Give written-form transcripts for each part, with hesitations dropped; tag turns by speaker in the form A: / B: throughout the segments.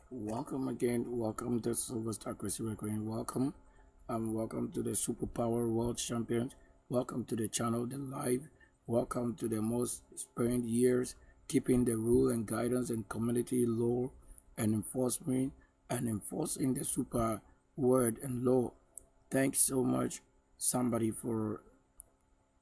A: Welcome again. Welcome to Silver Recording. Welcome to the Superpower World Champions. Welcome to the channel, the live. Welcome to the most spent years keeping the rule and guidance and community law and enforcement and enforcing the super word and law. Thanks so much, somebody, for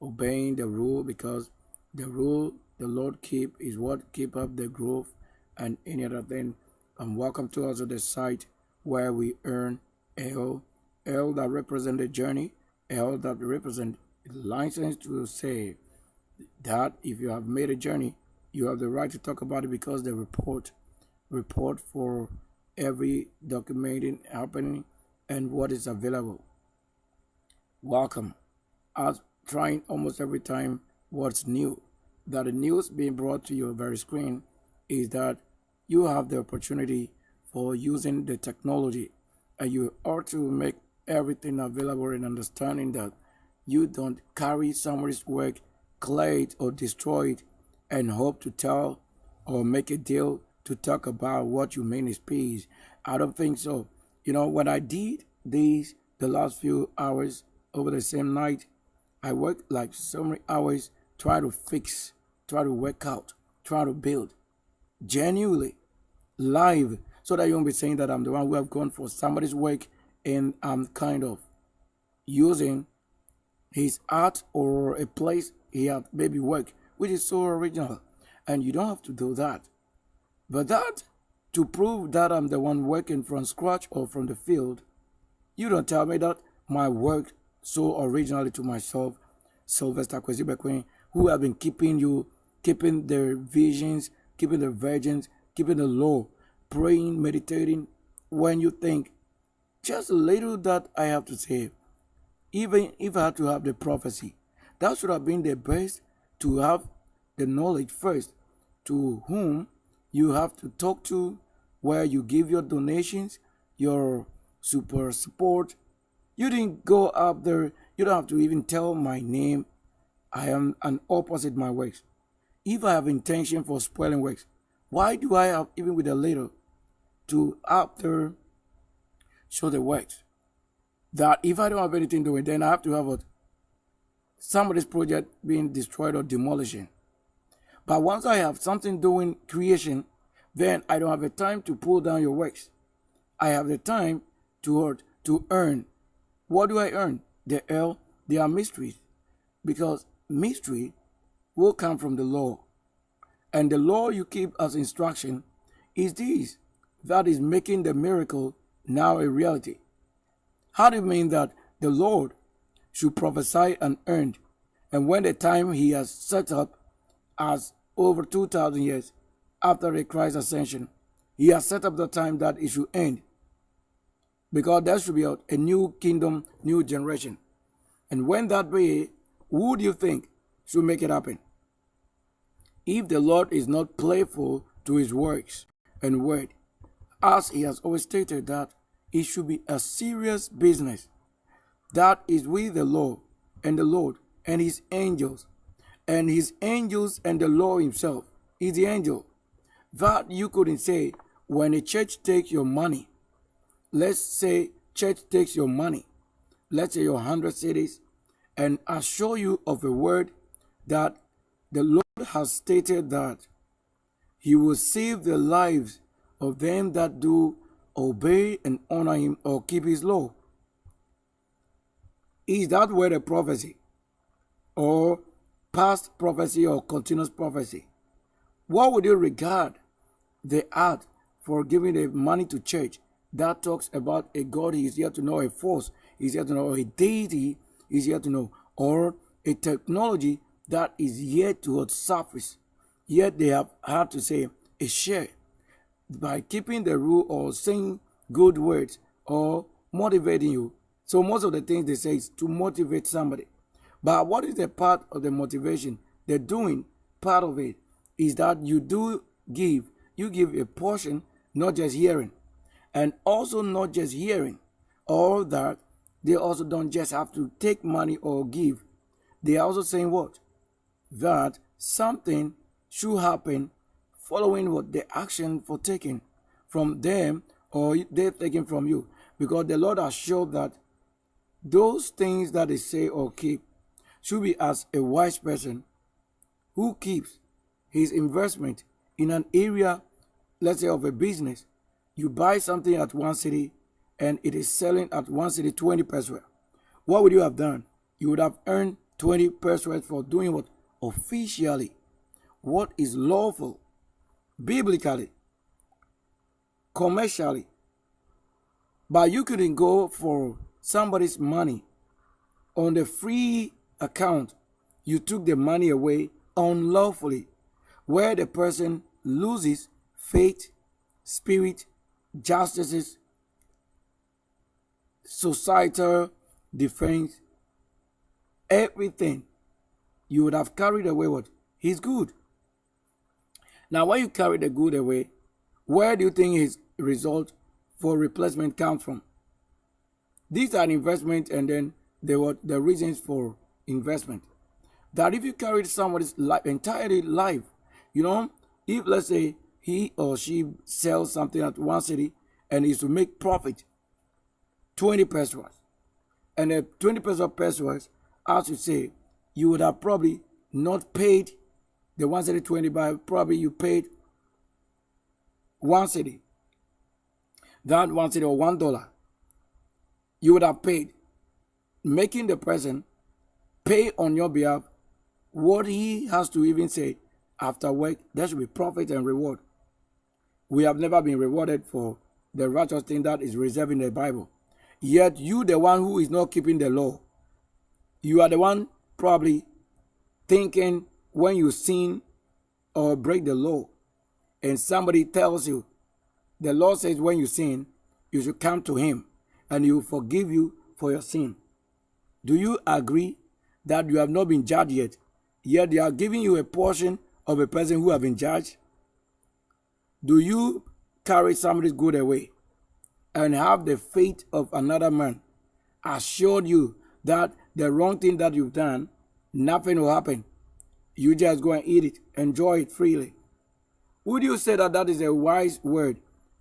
A: obeying the rule, because the rule the Lord keep is what keep up the growth and any other thing. And welcome to also the site where we earn L that represent the journey, L that represent license to say that if you have made a journey, you have the right to talk about it, because the report for every documenting happening and what is available. Welcome. As trying almost every time what's new, that the news being brought to your very screen is that you have the opportunity for using the technology, and you ought to make everything available in understanding that you don't carry somebody's work, clear it or destroy it, and hope to tell or make a deal to talk about what you mean is peace. I don't think so. When I did these the last few hours over the same night, I worked like so many hours, try to fix, try to work out, try to build genuinely live, so that you won't be saying that I'm the one who have gone for somebody's work and I'm kind of using his art or a place he have maybe work, which is so original. And you don't have to do that. But that, to prove that I'm the one working from scratch or from the field, you don't tell me that my work so originally to myself, Sylvester Kwesi, who have been keeping the visions, keeping the virgins, keeping the law, praying, meditating. When you think, just a little that I have to say, even if I had to have the prophecy, that should have been the best, to have the knowledge first, to whom you have to talk to, where you give your donations, your super support. You didn't go up there, you don't have to even tell my name. I am an opposite my works. If I have intention for spoiling works, why do I have, even with a little, to after show the works? That if I don't have anything doing, then I have to have somebody's project being destroyed or demolishing. But once I have something doing creation, then I don't have the time to pull down your works. I have the time to earn. What do I earn? The L, they are mysteries. Because mystery will come from the law. And the law you keep as instruction is this, that is making the miracle now a reality. How do you mean that the Lord should prophesy and earn, and when the time he has set up as over 2,000 years after the Christ ascension, he has set up the time that it should end, because there should be a new kingdom, new generation. And when that be, who do you think should make it happen? If the Lord is not playful to his works and word, as he has always stated that it should be a serious business, that is with the law and the Lord and his angels, and the law himself is the angel. That you couldn't say when a church takes your money. Let's say church takes your money, let's say your 100 cities, and assure you of a word that the Lord has stated that he will save the lives of them that do obey and honor him or keep his law. Is that word a prophecy, or past prophecy, or continuous prophecy? What would you regard the act for giving the money to church that talks about a God he is here to know, a force he is here to know, a deity he is here to know, or a technology that is yet to surface, yet they have had to say a share by keeping the rule or saying good words or motivating you? So most of the things they say is to motivate somebody. But what is the part of the motivation? The doing part of it is that you do give. You give a portion, not just hearing. And also not just hearing. Or that they also don't just have to take money or give. They are also saying what? That something should happen following what the action for taking. from them or they're taking from you. Because the Lord has showed that those things that they say or keep should be as a wise person who keeps his investment in an area, let's say of a business. You buy something at one city and it is selling at one city 20 pesos. What would you have done? You would have earned 20 pesos for doing what? Officially. What is lawful, biblically, commercially. But you couldn't go for somebody's money on the free account. You took the money away unlawfully, where the person loses faith, spirit, justices, societal defense, everything. You would have carried away what? His good. Now, when you carry the good away, where do you think his result for replacement comes from? These are investment, and then the reasons for investment. That if you carry somebody's life, entirely life, if let's say he or she sells something at one city and is to make profit 20 pesos, and the 20 pesos, as you say, you would have probably not paid the one city 20, but probably you paid one city. That one city or $1, you would have paid, making the person pay on your behalf what he has to even say after work. There should be profit and reward. We have never been rewarded for the righteous thing that is reserved in the Bible. Yet you, the one who is not keeping the law, you are the one probably thinking when you sin or break the law, and somebody tells you, the law says when you sin, you should come to him and he will forgive you for your sin. Do you agree that you have not been judged yet they are giving you a portion of a person who have been judged? Do you carry somebody's good away and have the fate of another man assured you that the wrong thing that you've done, nothing will happen? You just go and eat it, enjoy it freely. Would you say that that is a wise word?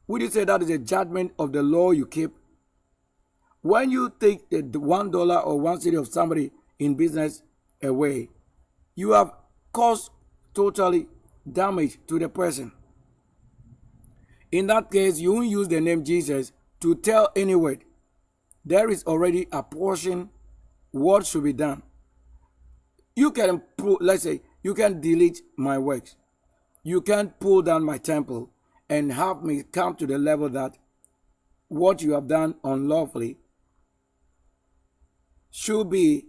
A: Would you say that is a judgment of the law you keep? When you take the $1 or one city of somebody in business away, you have caused totally damage to the person. In that case, you won't use the name Jesus to tell any word. There is already a portion what should be done. You can, let's say, you can delete my works. You can pull down my temple and have me come to the level that what you have done unlawfully should be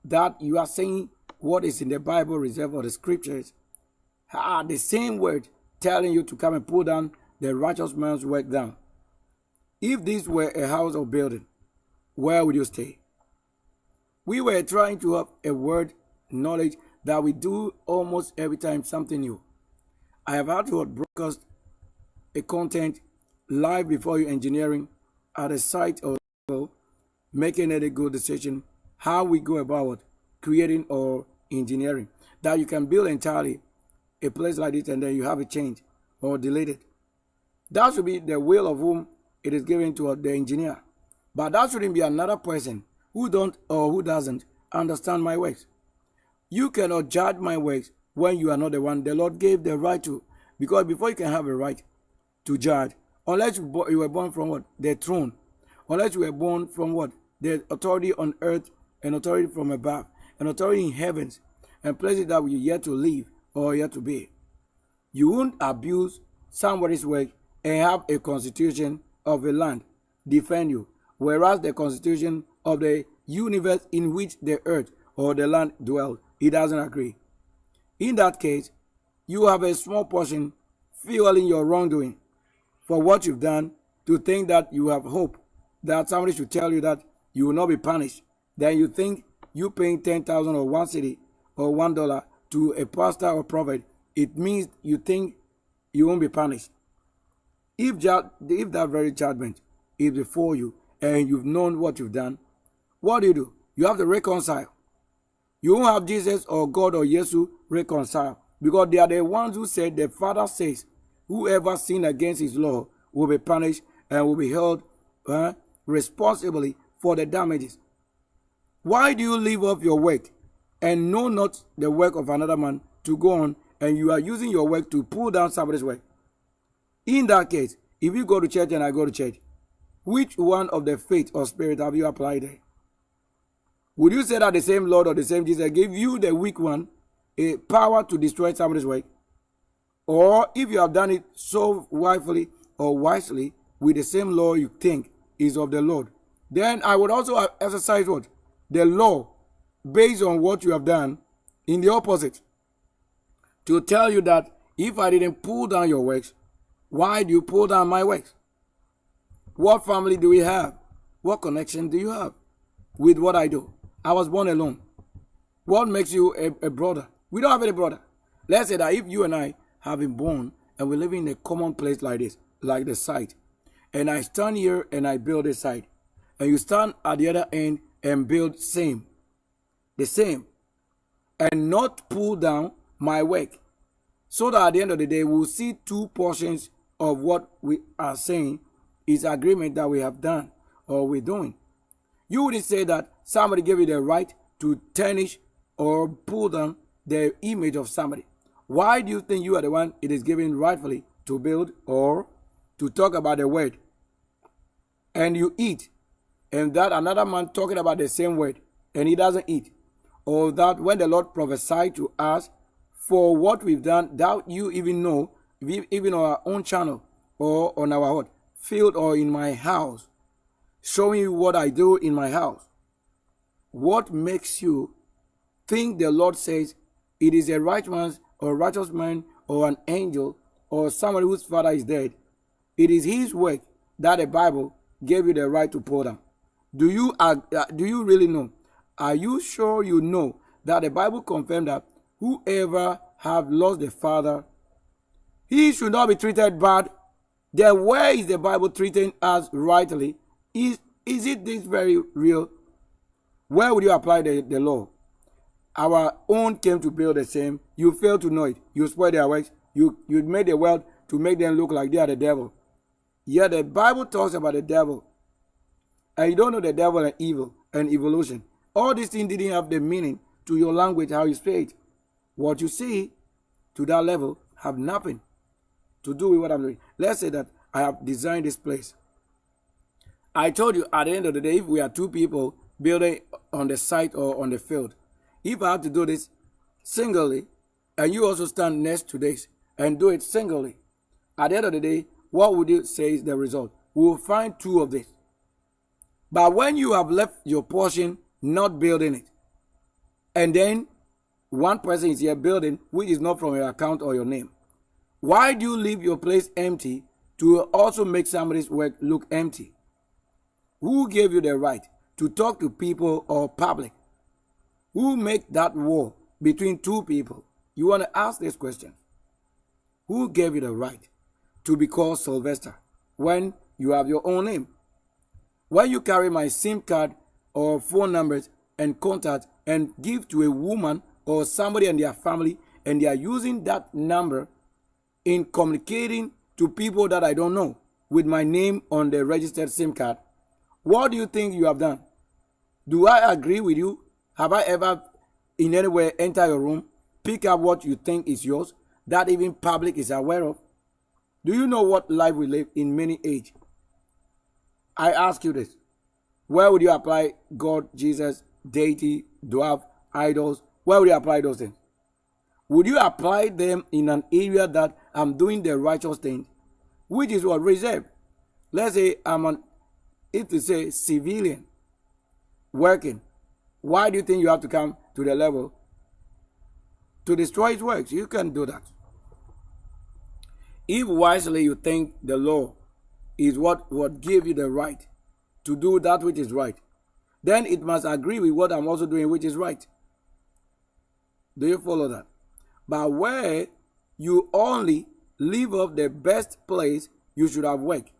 A: that you are saying what is in the Bible reserved for the scriptures are the same word telling you to come and pull down the righteous man's work down. If this were a house or building, where would you stay? We were trying to have a word knowledge that we do almost every time something new. I have had to broadcast a content live before you engineering at a site or making it a good decision how we go about creating or engineering that you can build entirely a place like this and then you have it changed or deleted. That should be the will of whom it is given to the engineer. But that shouldn't be another person who don't or who doesn't understand my works. You cannot judge my works when you are not the one the Lord gave the right to. Because before you can have a right to judge, unless you were born from what? The throne. Unless you were born from what? The authority on earth and authority from above. And authority in heavens and places that we are yet to live or yet to be. You won't abuse somebody's work and have a constitution of a land defend you, whereas the constitution of the universe in which the earth or the land dwells, it doesn't agree. In that case, you have a small portion fueling your wrongdoing for what you've done to think that you have hope that somebody should tell you that you will not be punished. Then you think you paying 10,000 or one city or $1 to a pastor or prophet, it means you think you won't be punished. If that very judgment is before you and you've known what you've done, what do? You have to reconcile. You won't have Jesus or God or Jesus reconcile because they are the ones who said the Father says, whoever sin against his law will be punished and will be held responsibly for the damages. Why do you leave off your work and know not the work of another man to go on, and you are using your work to pull down somebody's work? In that case, if you go to church and I go to church, which one of the faith or spirit have you applied there? Would you say that the same Lord or the same Jesus gave you, the weak one, a power to destroy somebody's work? Or if you have done it so willfully or wisely with the same law you think is of the Lord, then I would also exercise what? The law based on what you have done in the opposite. To tell you that if I didn't pull down your works, why do you pull down my works? What family do we have? What connection do you have with what I do? I was born alone. What makes you a brother? We don't have any brother. Let's say that if you and I have been born and we live in a common place like this, like the site, and I stand here and I build a site, and you stand at the other end and build the same, and not pull down my work, so that at the end of the day we'll see two portions of what we are saying is agreement that we have done or we're doing. You wouldn't say that somebody gave you the right to tarnish or pull down the image of somebody. Why do you think you are the one it is given rightfully to build or to talk about the word? And you eat, and that another man talking about the same word and he doesn't eat. Or that when the Lord prophesied to us for what we've done, that you even know, even on our own channel or on our what, field or in my house, showing you what I do in my house. What makes you think the Lord says it is a righteous man or an angel or somebody whose father is dead? It is his work that the Bible gave you the right to pull down. Do you really know? Are you sure you know that the Bible confirmed that whoever have lost the father, he should not be treated bad? Then where is the Bible treating us rightly? Is it this very real? Where would you apply the law? Our own came to build the same. You failed to know it. You spoiled their works. You made the world to make them look like they are the devil. Yet the Bible talks about the devil. And you don't know the devil and evil and evolution. All these things didn't have the meaning to your language, how you say it. What you see to that level have nothing to do with what I'm doing. Let's say that I have designed this place. I told you at the end of the day, if we are two people building on the site or on the field, if I have to do this singly, and you also stand next to this and do it singly, at the end of the day, what would you say is the result? We will find two of this. But when you have left your portion not building it, and then one person is here building which is not from your account or your name, why do you leave your place empty to also make somebody's work look empty? Who gave you the right to talk to people or public? Who make that war between two people? You want to ask this question. Who gave you the right to be called Sylvester when you have your own name? When you carry my SIM card or phone numbers and contact and give to a woman or somebody and their family, and they are using that number in communicating to people that I don't know with my name on the registered SIM card, what do you think you have done? Do I agree with you? Have I ever in any way enter your room, pick up what you think is yours, that even public is aware of? Do you know what life we live in many age? I ask you this. Where would you apply God, Jesus, deity, dwarf, idols? Where would you apply those things? Would you apply them in an area that I'm doing the righteous thing, which is what reserved? Let's say if you say civilian working, why do you think you have to come to the level to destroy his works? You can't do that. If wisely you think the law is what gave you the right to do that which is right, then it must agree with what I'm also doing which is right. Do you follow that? But where you only leave off the best place you should have worked,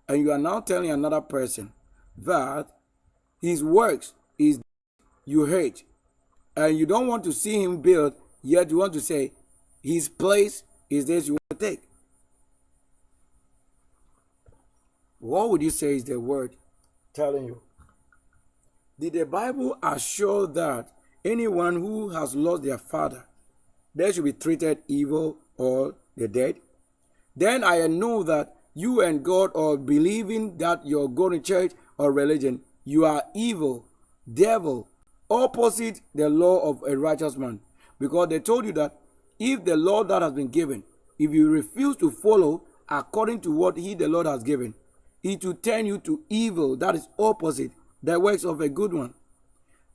A: and you are now telling another person that his works is you hate, and you don't want to see him build, yet you want to say his place is this you want to take. What would you say is the word telling you? Did the Bible assure that anyone who has lost their father, they should be treated evil or the dead? Then I know that you and God, or believing that you're going to church or religion, you are evil, devil, opposite the law of a righteous man. Because they told you that if the law that has been given, if you refuse to follow according to what the Lord has given, it will turn you to evil. That is opposite the works of a good one.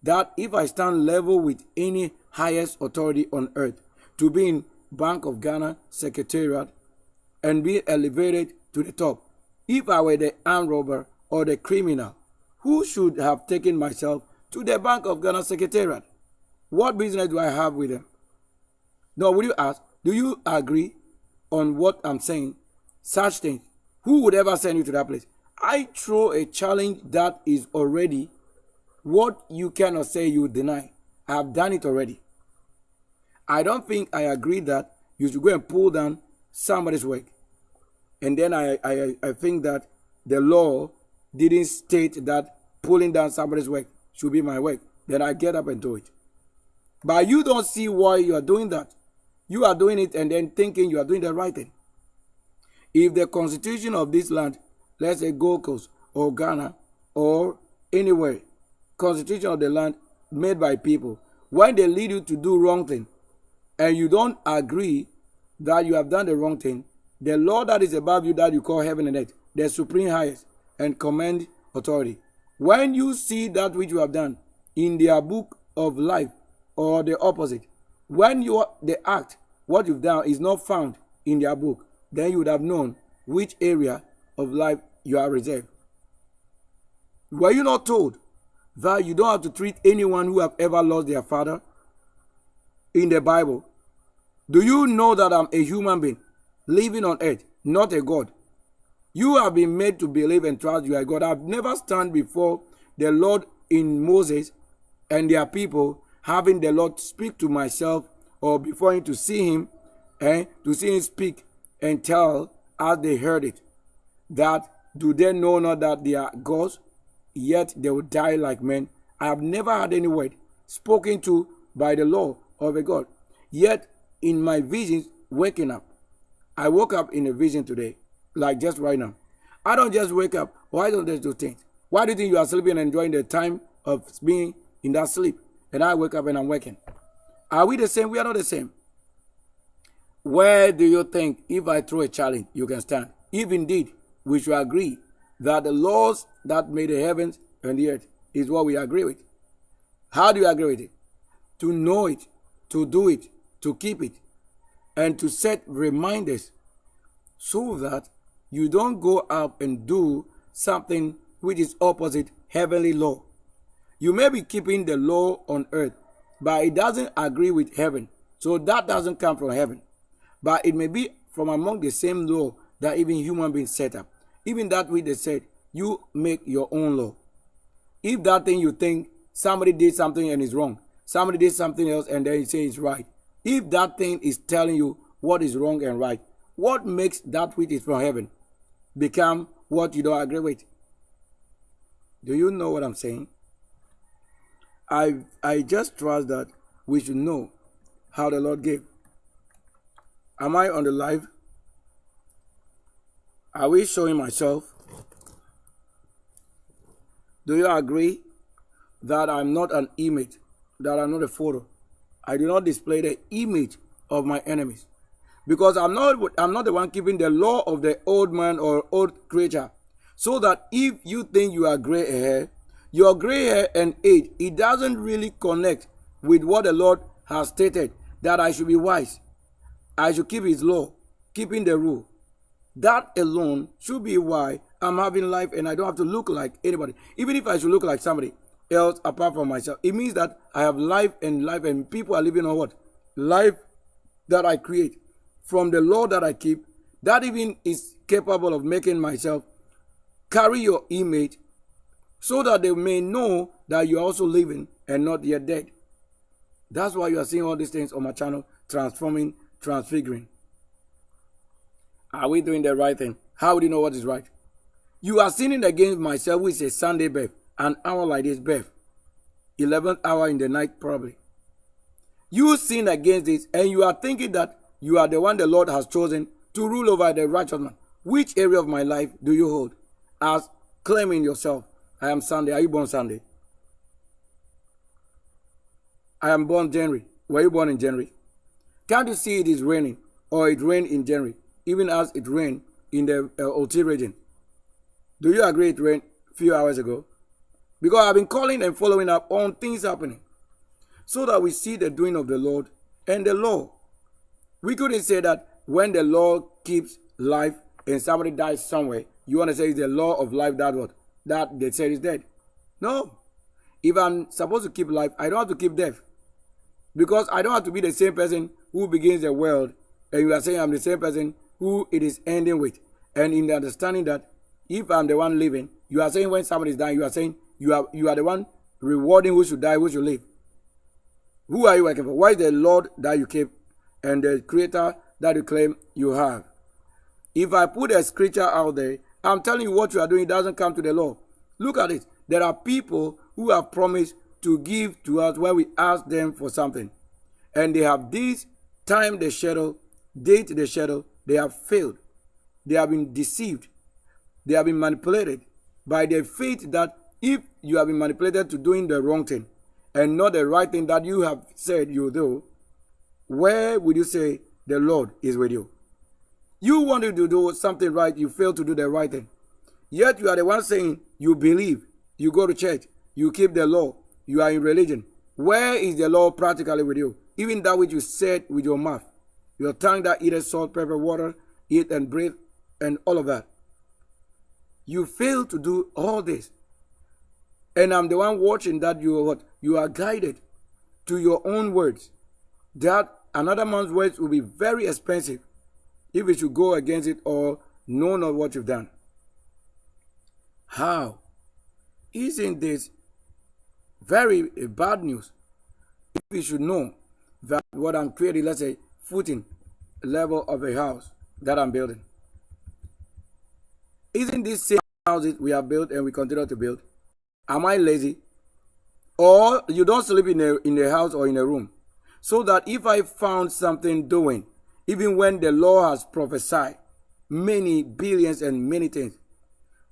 A: That if I stand level with any highest authority on earth, to be in Bank of Ghana Secretariat and be elevated to the top, if I were the armed robber or the criminal, who should have taken myself to the Bank of Ghana Secretariat? What business do I have with them? Now, would you ask, do you agree on what I'm saying? Such things. Who would ever send you to that place? I throw a challenge that is already what you cannot say you deny. I have done it already. I don't think I agree that you should go and pull down somebody's work. And then I think that the law didn't state that pulling down somebody's work should be my work. Then I get up and do it. But you don't see why you are doing that. You are doing it and then thinking you are doing the right thing. If the constitution of this land, let's say Gold Coast or Ghana or anywhere, constitution of the land made by people, when they lead you to do wrong thing and you don't agree that you have done the wrong thing, the law that is above you, that you call heaven and earth, the supreme highest and command authority, when you see that which you have done in their book of life or the opposite, when the act, what you've done is not found in their book, then you would have known which area of life you are reserved. Were you not told that you don't have to treat anyone who have ever lost their father in the Bible? Do you know that I'm a human being living on earth, not a God? You have been made to believe and trust you are God. I've never stand before the Lord in Moses and their people having the Lord speak to myself or before him to see him and to see him speak and tell as they heard it, that do they know not that they are gods, yet they will die like men. I have never had any word spoken to by the law of a God. Yet in my visions, waking up, I woke up in a vision today, like just right now. I don't just wake up. Why don't they do things? Why do you think you are sleeping and enjoying the time of being in that sleep? And I wake up and I'm working. Are we the same? We are not the same. Where do you think, if I throw a challenge, you can stand? If indeed we should agree that the laws that made the heavens and the earth is what we agree with. How do you agree with it? To know it, to do it, to keep it, and to set reminders so that you don't go up and do something which is opposite heavenly law. You may be keeping the law on earth, but it doesn't agree with heaven. So that doesn't come from heaven. But it may be from among the same law that even human beings set up. Even that which they said, you make your own law. If that thing you think somebody did something and it's wrong, somebody did something else and then you say it's right. If that thing is telling you what is wrong and right, what makes that which is from heaven become what you don't agree with? Do you know what I'm saying? I just trust that we should know how the Lord gave. Am I on the live? Are we showing myself? Do you agree that I'm not an image, that I'm not a photo? I do not display the image of my enemies. Because I'm not the one keeping the law of the old man or old creature. So that if you think you are gray hair, your gray hair and age, it doesn't really connect with what the Lord has stated, that I should be wise. I should keep his law, keeping the rule. That alone should be why I'm having life and I don't have to look like anybody. Even if I should look like somebody else apart from myself, it means that I have life and people are living on what? Life that I create. From the law that I keep, that even is capable of making myself carry your image so that they may know that you are also living and not yet dead. That's why you are seeing all these things on my channel, transforming, transfiguring. Are we doing the right thing? How do you know what is right? You are sinning against myself, which is a Sunday birth, an hour like this birth, 11th hour in the night probably. You sin against this, and you are thinking that you are the one the Lord has chosen to rule over the righteous man. Which area of my life do you hold as claiming yourself? I am Sunday. Are you born Sunday? I am born January. Were you born in January? Can't you see it is raining, or it rained in January, even as it rained in the OT region? Do you agree it rained a few hours ago? Because I've been calling and following up on things happening, so that we see the doing of the Lord and the law. We couldn't say that when the law keeps life and somebody dies somewhere, you want to say it's the law of life that what? That they said is dead. No. If I'm supposed to keep life, I don't have to keep death. Because I don't have to be the same person who begins the world, and you are saying I'm the same person who it is ending with. And in the understanding that if I'm the one living, you are saying when somebody is dying, you are saying you are the one rewarding who should die, who should live. Who are you working for? Why is the Lord that you keep and the Creator that you claim you have? If I put a scripture out there, I'm telling you what you are doing doesn't come to the law. Look at it. There are people who have promised to give to us when we ask them for something. And they have this time the shadow, date the shadow. They have failed. They have been deceived. They have been manipulated by the faith that if you have been manipulated to doing the wrong thing and not the right thing that you have said you do, where would you say the Lord is with you? You wanted to do something right, you fail to do the right thing. Yet you are the one saying you believe, you go to church, you keep the law, you are in religion. Where is the law practically with you? Even that which you said with your mouth. Your tongue that eateth salt, pepper, water, eat and breathe, and all of that. You fail to do all this. And I'm the one watching that you are guided to your own words. That another man's words will be very expensive if you should go against it or know not what you've done. How? Isn't this very bad news? If you should know that what I'm creating, let's say, footing level of a house that I'm building. Isn't this same houses we have built and we continue to build? Am I lazy? Or you don't sleep in a house or in a room? So that if I found something doing, even when the Lord has prophesied many billions and many things,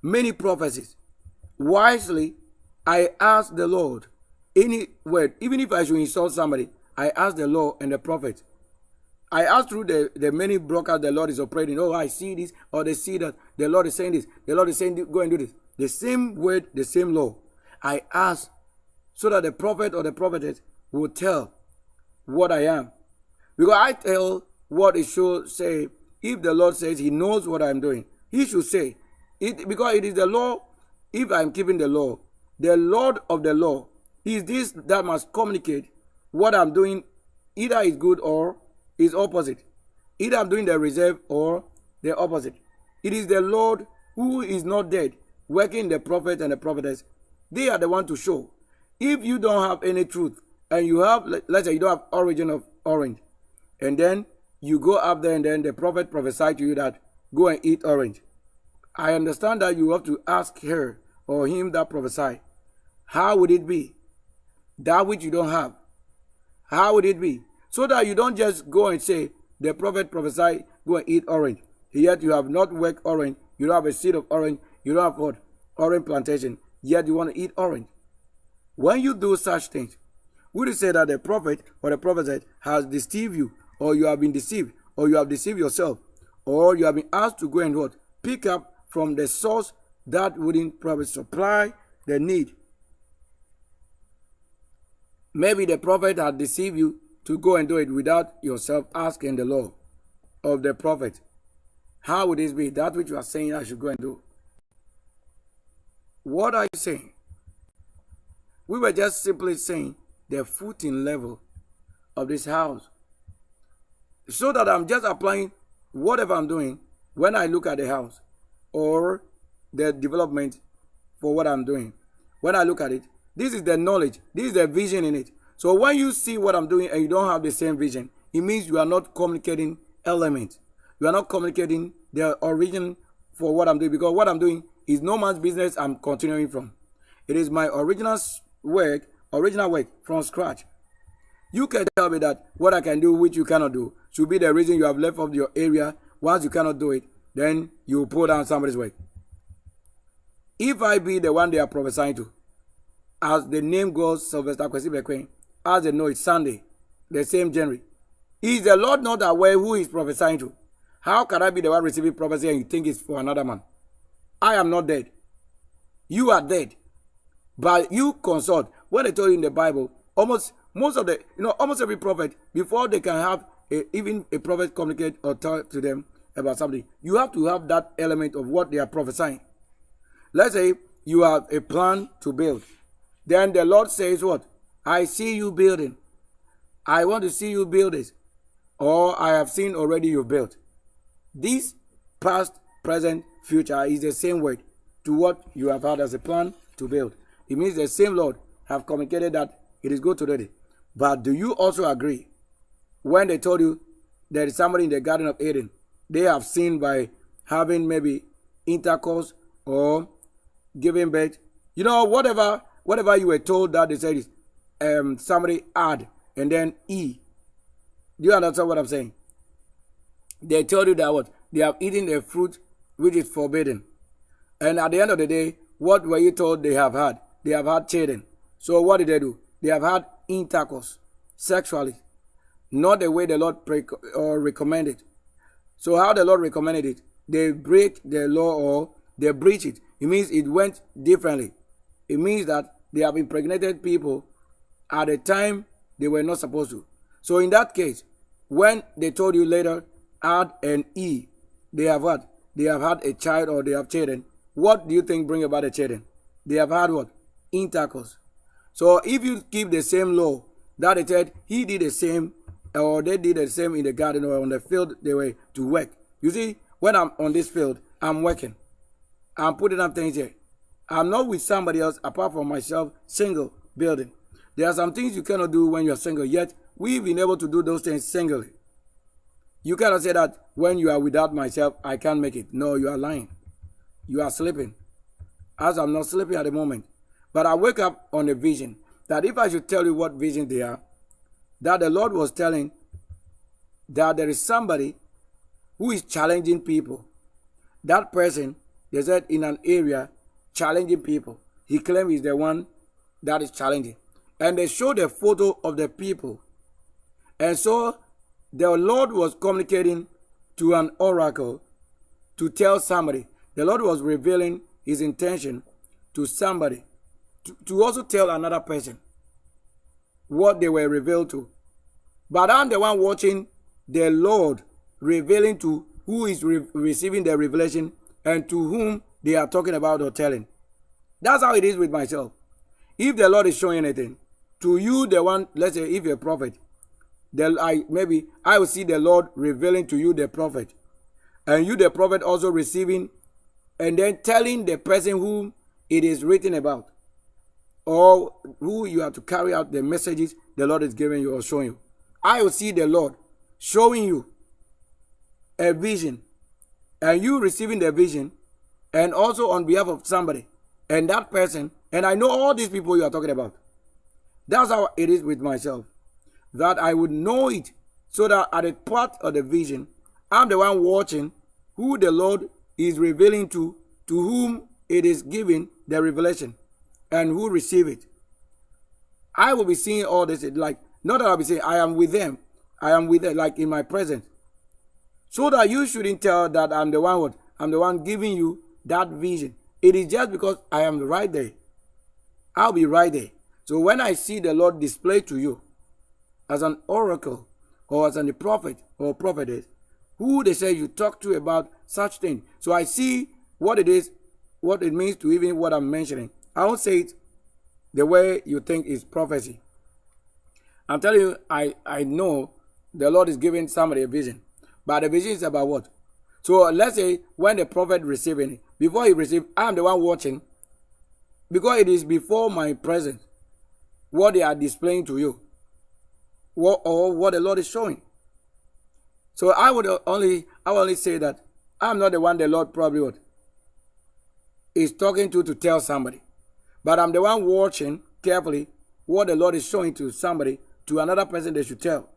A: many prophecies, wisely, I ask the Lord, any word, even if I should insult somebody, I ask the Lord and the prophet. I ask through the many brokers the Lord is operating. Oh, I see this, or they see that the Lord is saying this. The Lord is saying, go and do this. The same word, the same law. I ask so that the prophet or the prophetess will tell what I am. Because I tell what it should say. If the Lord says he knows what I'm doing, he should say it, because it is the law. If I'm keeping the law, the Lord of the law is this that must communicate what I'm doing. Either is good or is opposite. Either I'm doing the reserve or the opposite. It is the Lord who is not dead, working the prophet and the prophetess. They are the one to show. If you don't have any truth, and you have, let's say you don't have origin of orange, and then you go up there and then the prophet prophesied to you that go and eat orange. I understand that you have to ask her or him that prophesied, how would it be? That which you don't have, how would it be? So that you don't just go and say, the prophet prophesied, go and eat orange. Yet you have not worked orange, you don't have a seed of orange, you don't have what? Orange plantation, yet you want to eat orange. When you do such things, would you say that the prophet or the prophet has deceived you, or you have been deceived, or you have deceived yourself, or you have been asked to go and what? Pick up from the source that wouldn't probably supply the need. Maybe the prophet had deceived you to go and do it without yourself asking the law of the prophet. How would this be? That which you are saying I should go and do. What are you saying? We were just simply saying the footing level of this house. So that I'm just applying whatever I'm doing when I look at the house or the development for what I'm doing. When I look at it, this is the knowledge, this is the vision in it. So when you see what I'm doing and you don't have the same vision, it means you are not communicating elements. You are not communicating the origin for what I'm doing, because what I'm doing It's no man's business I'm continuing from. It is my original work from scratch. You can tell me that what I can do which you cannot do should be the reason you have left off your area. Once you cannot do it, then you pull down somebody's work. If I be the one they are prophesying to, as the name goes, Sylvester Kwesi Bekwin, as they know it's Sunday, the same January, is the Lord not aware who he's prophesying to? How can I be the one receiving prophecy and you think it's for another man? I am not dead. You are dead. But you consult. When they told you in the Bible, almost every prophet, before they can have even a prophet communicate or talk to them about something, you have to have that element of what they are prophesying. Let's say you have a plan to build. Then the Lord says what? I see you building. I want to see you build it. Or I have seen already you built. This past, present, future is the same word to what you have had as a plan to build. It means the same Lord have communicated that it is good to do it. But do you also agree when they told you there is somebody in the Garden of Eden they have seen by having maybe intercourse or giving birth? You know, whatever you were told that they said is somebody add and then E. Do you understand what I'm saying? They told you that what? They have eaten a fruit which is forbidden. And at the end of the day, what were you told they have had? They have had children. So what did they do? They have had intercourse sexually. Not the way the Lord recommended. So how the Lord recommended it? They break the law or they breach it. It means it went differently. It means that they have impregnated people at a time they were not supposed to. So in that case, when they told you later, add an E, they have what? They have had a child or they have children. What do you think bring about the children? They have had what? Intercourse. So if you keep the same law that they said he did the same or they did the same in the garden or on the field they were to work. You see, when I'm on this field, I'm working. I'm putting up things here. I'm not with somebody else apart from myself, single, building. There are some things you cannot do when you're single, yet we've been able to do those things singly. You cannot say that when you are without myself, I can't make it. No, you are lying. You are sleeping. As I'm not sleeping at the moment. But I wake up on a vision that if I should tell you what vision they are, that the Lord was telling that there is somebody who is challenging people. That person, they said in an area, challenging people. He claimed he's the one that is challenging. And they showed a photo of the people. And so the Lord was communicating to an oracle to tell somebody. The Lord was revealing his intention to somebody to also tell another person what they were revealed to. But I'm the one watching the Lord revealing to who is receiving the revelation and to whom they are talking about or telling. That's how it is with myself. If the Lord is showing anything, to you the one, let's say if you're a prophet, maybe I will see the Lord revealing to you the prophet. And you the prophet also receiving and then telling the person whom it is written about. Or who you have to carry out the messages the Lord is giving you or showing you. I will see the Lord showing you a vision and you receiving the vision and also on behalf of somebody and that person, and I know all these people you are talking about. That's how it is with myself. That I would know it so that at a part of the vision, I'm the one watching who the Lord is revealing to whom it is given the revelation and who receive it. I will be seeing all this, like, not that I'll be saying, I am with them, like in my presence. So that you shouldn't tell that I'm the one giving you that vision. It is just because I am right there. I'll be right there. So when I see the Lord display to you as an oracle or as a prophet or prophetess, who they say you talk to about such thing. So I see what it is, what it means to even what I'm mentioning. I won't say it the way you think is prophecy. I'm telling you, I know the Lord is giving somebody a vision. But the vision is about what? So let's say when the prophet receiving it, before he received, I'm the one watching. Because it is before my presence. What they are displaying to you. What the Lord is showing. So I will only say that I'm not the one the Lord probably would is talking to tell somebody. But I'm the one watching carefully what the Lord is showing to somebody, to another person they should tell,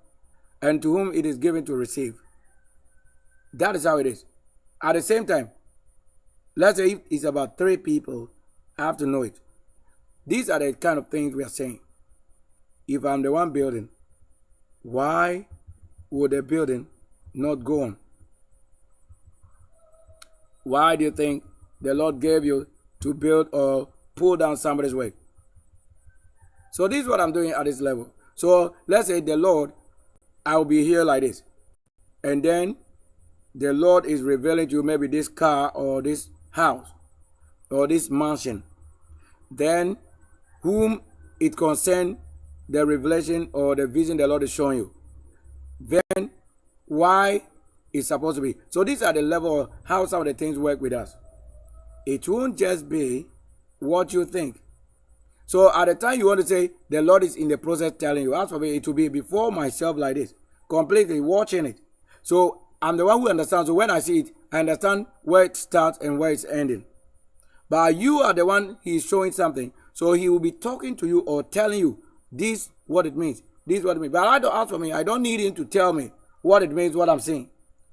A: and to whom it is given to receive. That is how it is. At the same time, let's say if it's about 3 people, I have to know it. These are the kind of things we are saying. If I'm the one building, why would the building not go on? Why do you think the Lord gave you to build or pull down somebody's work? So this is what I'm doing at this level. So let's say the Lord, I will be here like this. And then the Lord is revealing to you maybe this car or this house or this mansion. Then whom it concerns the revelation or the vision the Lord is showing you. Then why it's supposed to be. So these are the level of how some of the things work with us. It won't just be what you think. So at the time you want to say, the Lord is in the process telling you, as for me, it will be before myself like this, completely watching it. So I'm the one who understands. So when I see it, I understand where it starts and where it's ending. But you are the one he's showing something. So he will be talking to you or telling you, this what it means. This what it means. But I don't, ask for me, I don't need him to tell me what it means, what I'm saying.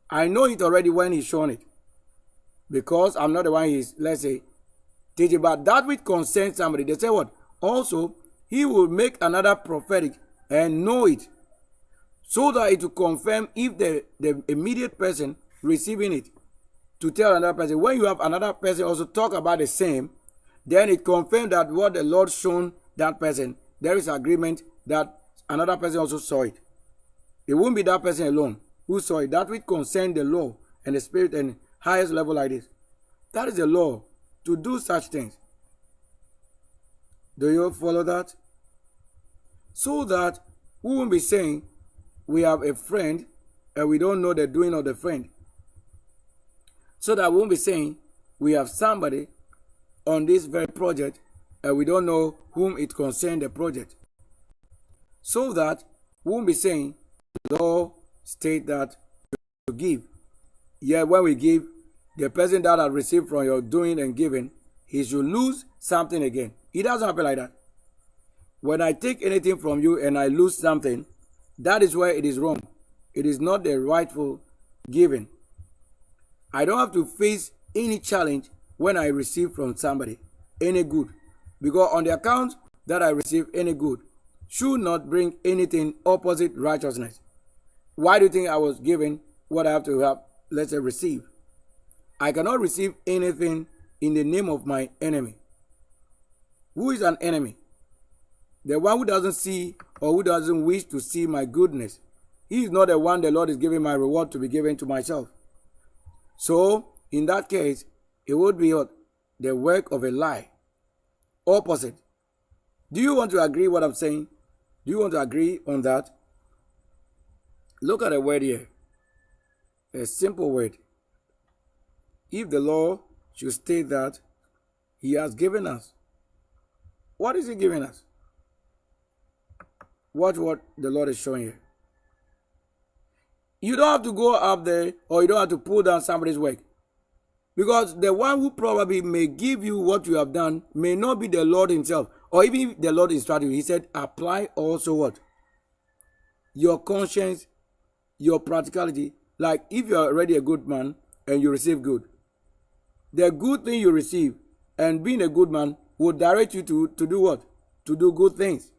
A: I know it already when he's shown it. Because I'm not the one he's, let's say, teaching. But that which concerns somebody, they say what? Also, he will make another prophetic and know it. So that it will confirm if the immediate person receiving it to tell another person. When you have another person also talk about the same, then it confirms that what the Lord shown that person, there is agreement that another person also saw it. It won't be that person alone who saw it. That which concern the law and the spirit and highest level like this. That is the law to do such things. Do you follow that? So that we won't be saying we have a friend and we don't know the doing of the friend. So that we won't be saying we have somebody on this very project and we don't know whom it concerns the project. So that we won't be saying the law state that to give. Yeah, when we give, the person that has received from your doing and giving, he should lose something again. It doesn't happen like that. When I take anything from you and I lose something, that is where it is wrong. It is not the rightful giving. I don't have to face any challenge when I receive from somebody any good. Because on the account that I receive any good should not bring anything opposite righteousness. Why do you think I was given what I have to have, let's say, receive? I cannot receive anything in the name of my enemy. Who is an enemy? The one who doesn't see or who doesn't wish to see my goodness. He is not the one the Lord is giving my reward to be given to myself. So, in that case, it would be the work of a lie. Opposite. Do you want to agree what I'm saying? Do you want to agree on that? Look at the word here. A simple word. If the law should state that he has given us, what is he giving us? Watch what the Lord is showing here. You don't have to go up there or you don't have to pull down somebody's work. Because the one who probably may give you what you have done may not be the Lord himself. Or even if the Lord instructed you, he said, apply also what? Your conscience, your practicality. Like if you are already a good man and you receive good, the good thing you receive and being a good man will direct you to do what? To do good things.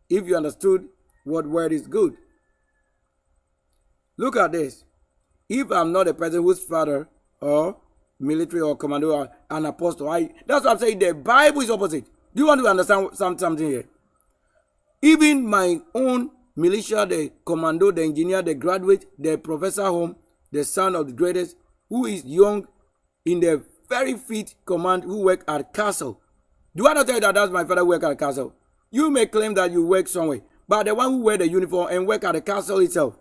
A: If you understood what word is good. Look at this. If I'm not a person whose father or military or commando or an apostle, that's what I'm saying. The Bible is opposite. Do you want to understand something here? Even my own militia, the commando, the engineer, the graduate, the professor home, the son of the greatest, who is young in the very fit command, who work at castle. Do I not tell you that that's my father who work at a castle? You may claim that you work somewhere, but the one who wear the uniform and work at the castle itself,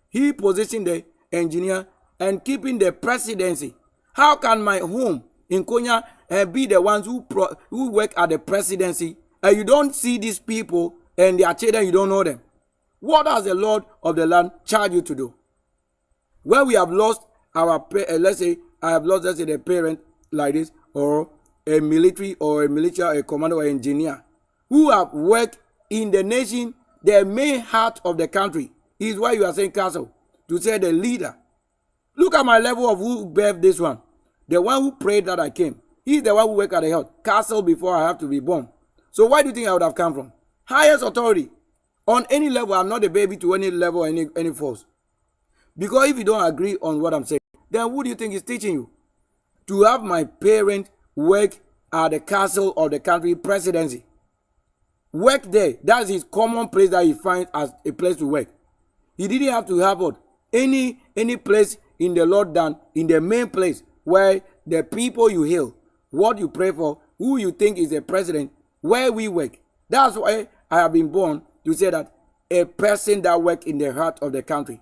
A: he positioned the engineer and keeping the presidency. How can my home in Konya be the ones who work at the presidency and you don't see these people and their children, you don't know them? What does the Lord of the land charge you to do? When we have lost our, let's say, I have lost, let's say, the parent like this, or a military or a military, a commander or engineer who have worked in the nation, the main heart of the country. Is why you are saying castle, to say the leader. Look at my level of who birthed this one. The one who prayed that I came. He's the one who worked at the health castle before I have to be born. So why do you think I would have come from? Highest authority. On any level, I'm not a baby to any level or any force. Because if you don't agree on what I'm saying, then who do you think is teaching you? To have my parent work at the castle of the country presidency. Work there. That's his common place that he finds as a place to work. He didn't have to have what? Any place in the Lord than in the main place where the people you heal, what you pray for, who you think is the president, where we work. That's why I have been born to say that a person that works in the heart of the country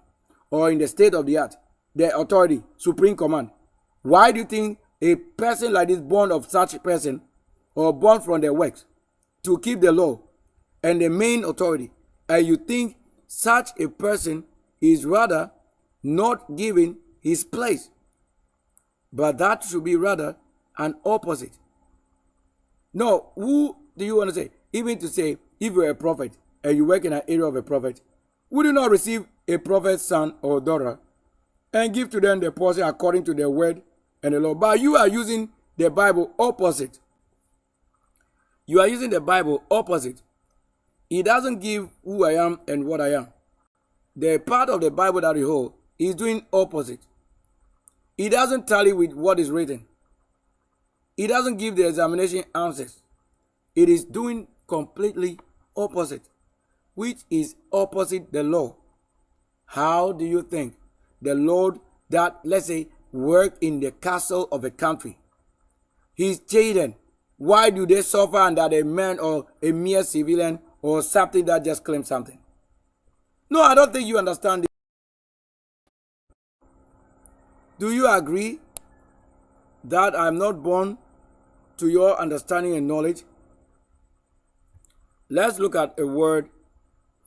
A: or in the state of the art, the authority, supreme command. Why do you think a person like this, born of such a person or born from their works to keep the law and the main authority, and you think such a person is rather not given his place, but that should be rather an opposite? No, who do you want to say? Even to say, if you're a prophet and you work in an area of a prophet, would you not receive a prophet's son or daughter and give to them the portion according to their word and the law? But you are using the Bible opposite. You are using the Bible opposite. It doesn't give who I am and what I am. The part of the Bible that you hold is doing opposite. It doesn't tally with what is written. It doesn't give the examination answers. It is doing completely opposite, which is opposite the law. How do you think the Lord that, let's say, worked in the castle of a country, his children, why do they suffer under a man or a mere civilian or something that just claims something? No, I don't think you understand it. Do you agree that I'm not born to your understanding and knowledge? Let's look at a word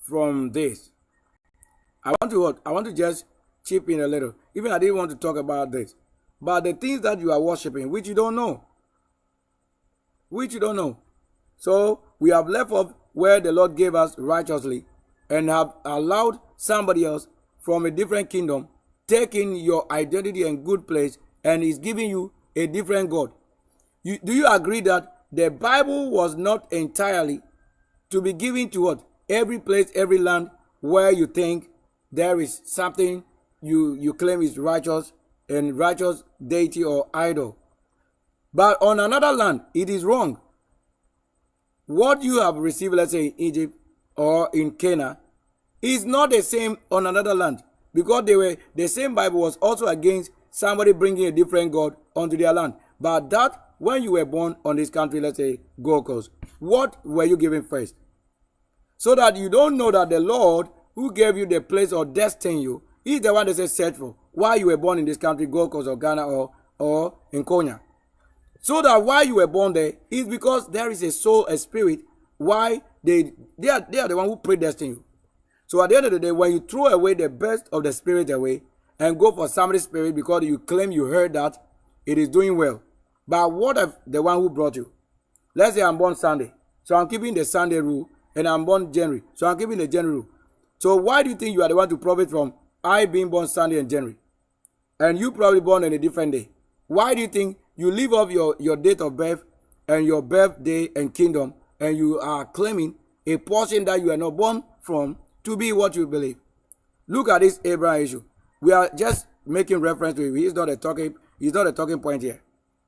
A: from this. I want to just chip in a little. Even I didn't want to talk about this. But the things that you are worshiping, which you don't know. So we have left off where the Lord gave us righteously and have allowed somebody else from a different kingdom taking your identity and good place and is giving you a different God. Do you agree that the Bible was not entirely to be given to what? Every place, every land where you think there is something you claim is righteous and righteous deity or idol. But on another land, it is wrong. What you have received, let's say in Egypt or in Canaan, is not the same on another land. Because the same Bible was also against somebody bringing a different God onto their land. But that, when you were born on this country, let's say Gold Coast, what were you given first? So that you don't know that the Lord who gave you the place or destined you, He's the one that says search for why you were born in this country, Gold Coast or Ghana or in Konya. So that why you were born there is because there is a soul, a spirit, why they are the one who predestined you. So at the end of the day, when you throw away the best of the spirit away and go for somebody's spirit because you claim you heard that, it is doing well. But what of the one who brought you? Let's say I'm born Sunday, so I'm keeping the Sunday rule, and I'm born January, so I'm keeping the January rule. So why do you think you are the one to profit from I being born Sunday and January? And you probably born on a different day. Why do you think you leave off your date of birth and your birthday and kingdom, and you are claiming a portion that you are not born from to be what you believe? Look at this Abraham issue. We are just making reference to it. He's not a talking point here.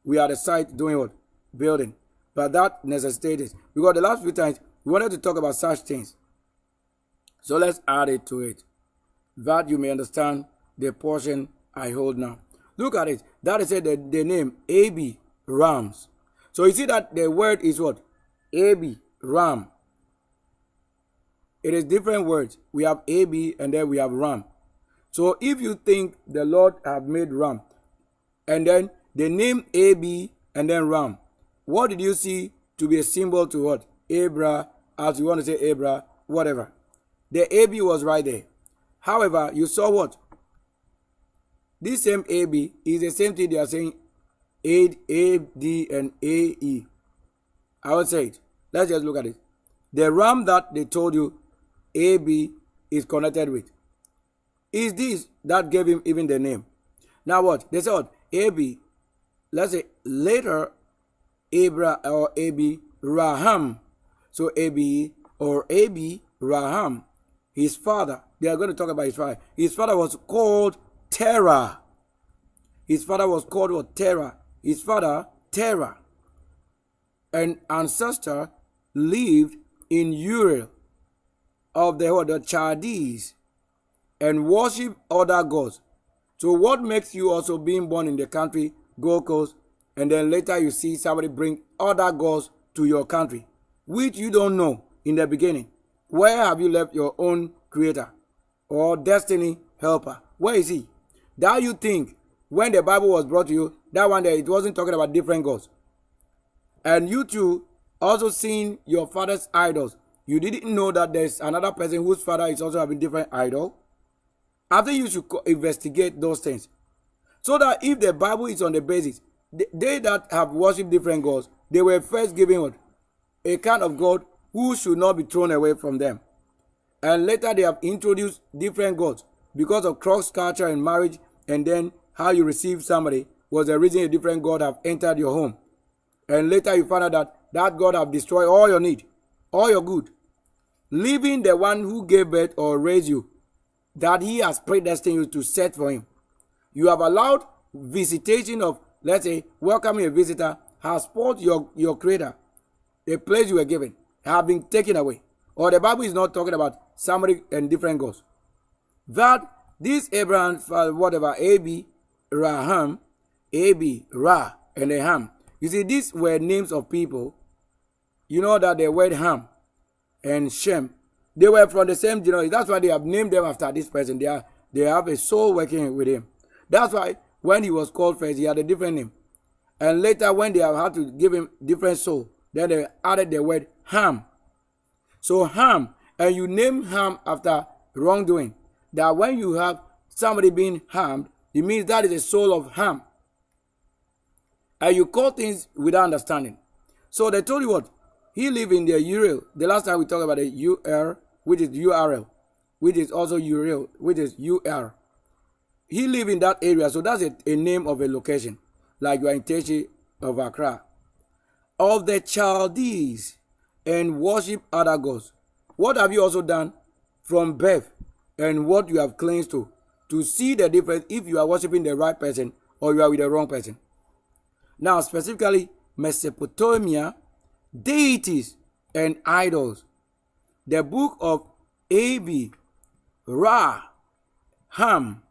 A: We are at the site doing what? Building. But that necessitates, because the last few times we wanted to talk about such things. So let's add it to it, that you may understand the portion I hold now. Look at it. That is the name AB, Rams. So you see that the word is what? AB, Ram. It is different words. We have AB and then we have Ram. So if you think the Lord have made Ram, and then the name AB and then Ram, what did you see to be a symbol to what? Abra, as you want to say Abra, whatever. The AB was right there. However, you saw what? This same AB is the same thing they are saying A-D and A-E. I would say it. Let's just look at it. The ram that they told you A-B is connected with. Is this that gave him even the name? Now what? They said A-B. Let's say later Abra or A-B Raham. So A-B or A-B Raham. His father. They are going to talk about his father. His father was called Terah. His father was called what? Terah. His father, Terah. An ancestor lived in Uriel of the Chaldees and worship other gods. So what makes you also being born in the country, Gold Coast, and then later you see somebody bring other gods to your country, which you don't know in the beginning? Where have you left your own creator or destiny helper? Where is he? That you think when the Bible was brought to you, that one day it wasn't talking about different gods. And you too also seeing your father's idols. You didn't know that there's another person whose father is also having different idol. I think you should investigate those things. So that if the Bible is on the basis, they that have worshipped different gods, they were first given what? A kind of God who should not be thrown away from them. And later they have introduced different gods because of cross culture and marriage, and then how you receive somebody was the reason a different God have entered your home. And later you find out that that God have destroyed all your need, all your good, leaving the one who gave birth or raised you, that he has predestined you to set for him. You have allowed visitation of, let's say, welcoming a visitor has spoiled your creator, a place you were given, have been taken away. Or the Bible is not talking about somebody and different gods. That this Abraham, whatever, A-B, Raham, A-B, Ra, and a Ham. You see, these were names of people. You know that the word Ham and Shem, they were from the same generation. That's why they have named them after this person. They have a soul working with him. That's why when he was called first, he had a different name. And later when they have had to give him different soul, then they added the word Ham. So Ham, and you name Ham after wrongdoing. That when you have somebody being harmed, it means that is the soul of Ham. And you call things without understanding. So they told you what? He lived in the Uriel. The last time we talked about the UR, which is URL, which is also Uriel, which is UR. He lived in that area, so that's a name of a location. Like you are in Teshi of Accra. Of the Chaldees and worship other gods. What have you also done from birth and what you have claims to see the difference if you are worshiping the right person or you are with the wrong person? Now, specifically, Mesopotamia, deities and idols. The book of A.B. Ra, Ham,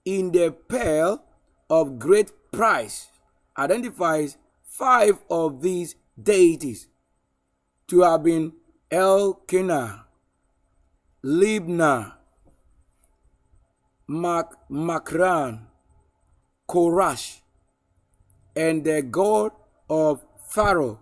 A: in the Pearl of Great Price, identifies 5 of these deities to have been Elkanah, Libnah, Makran, Korash, and the god of Pharaoh,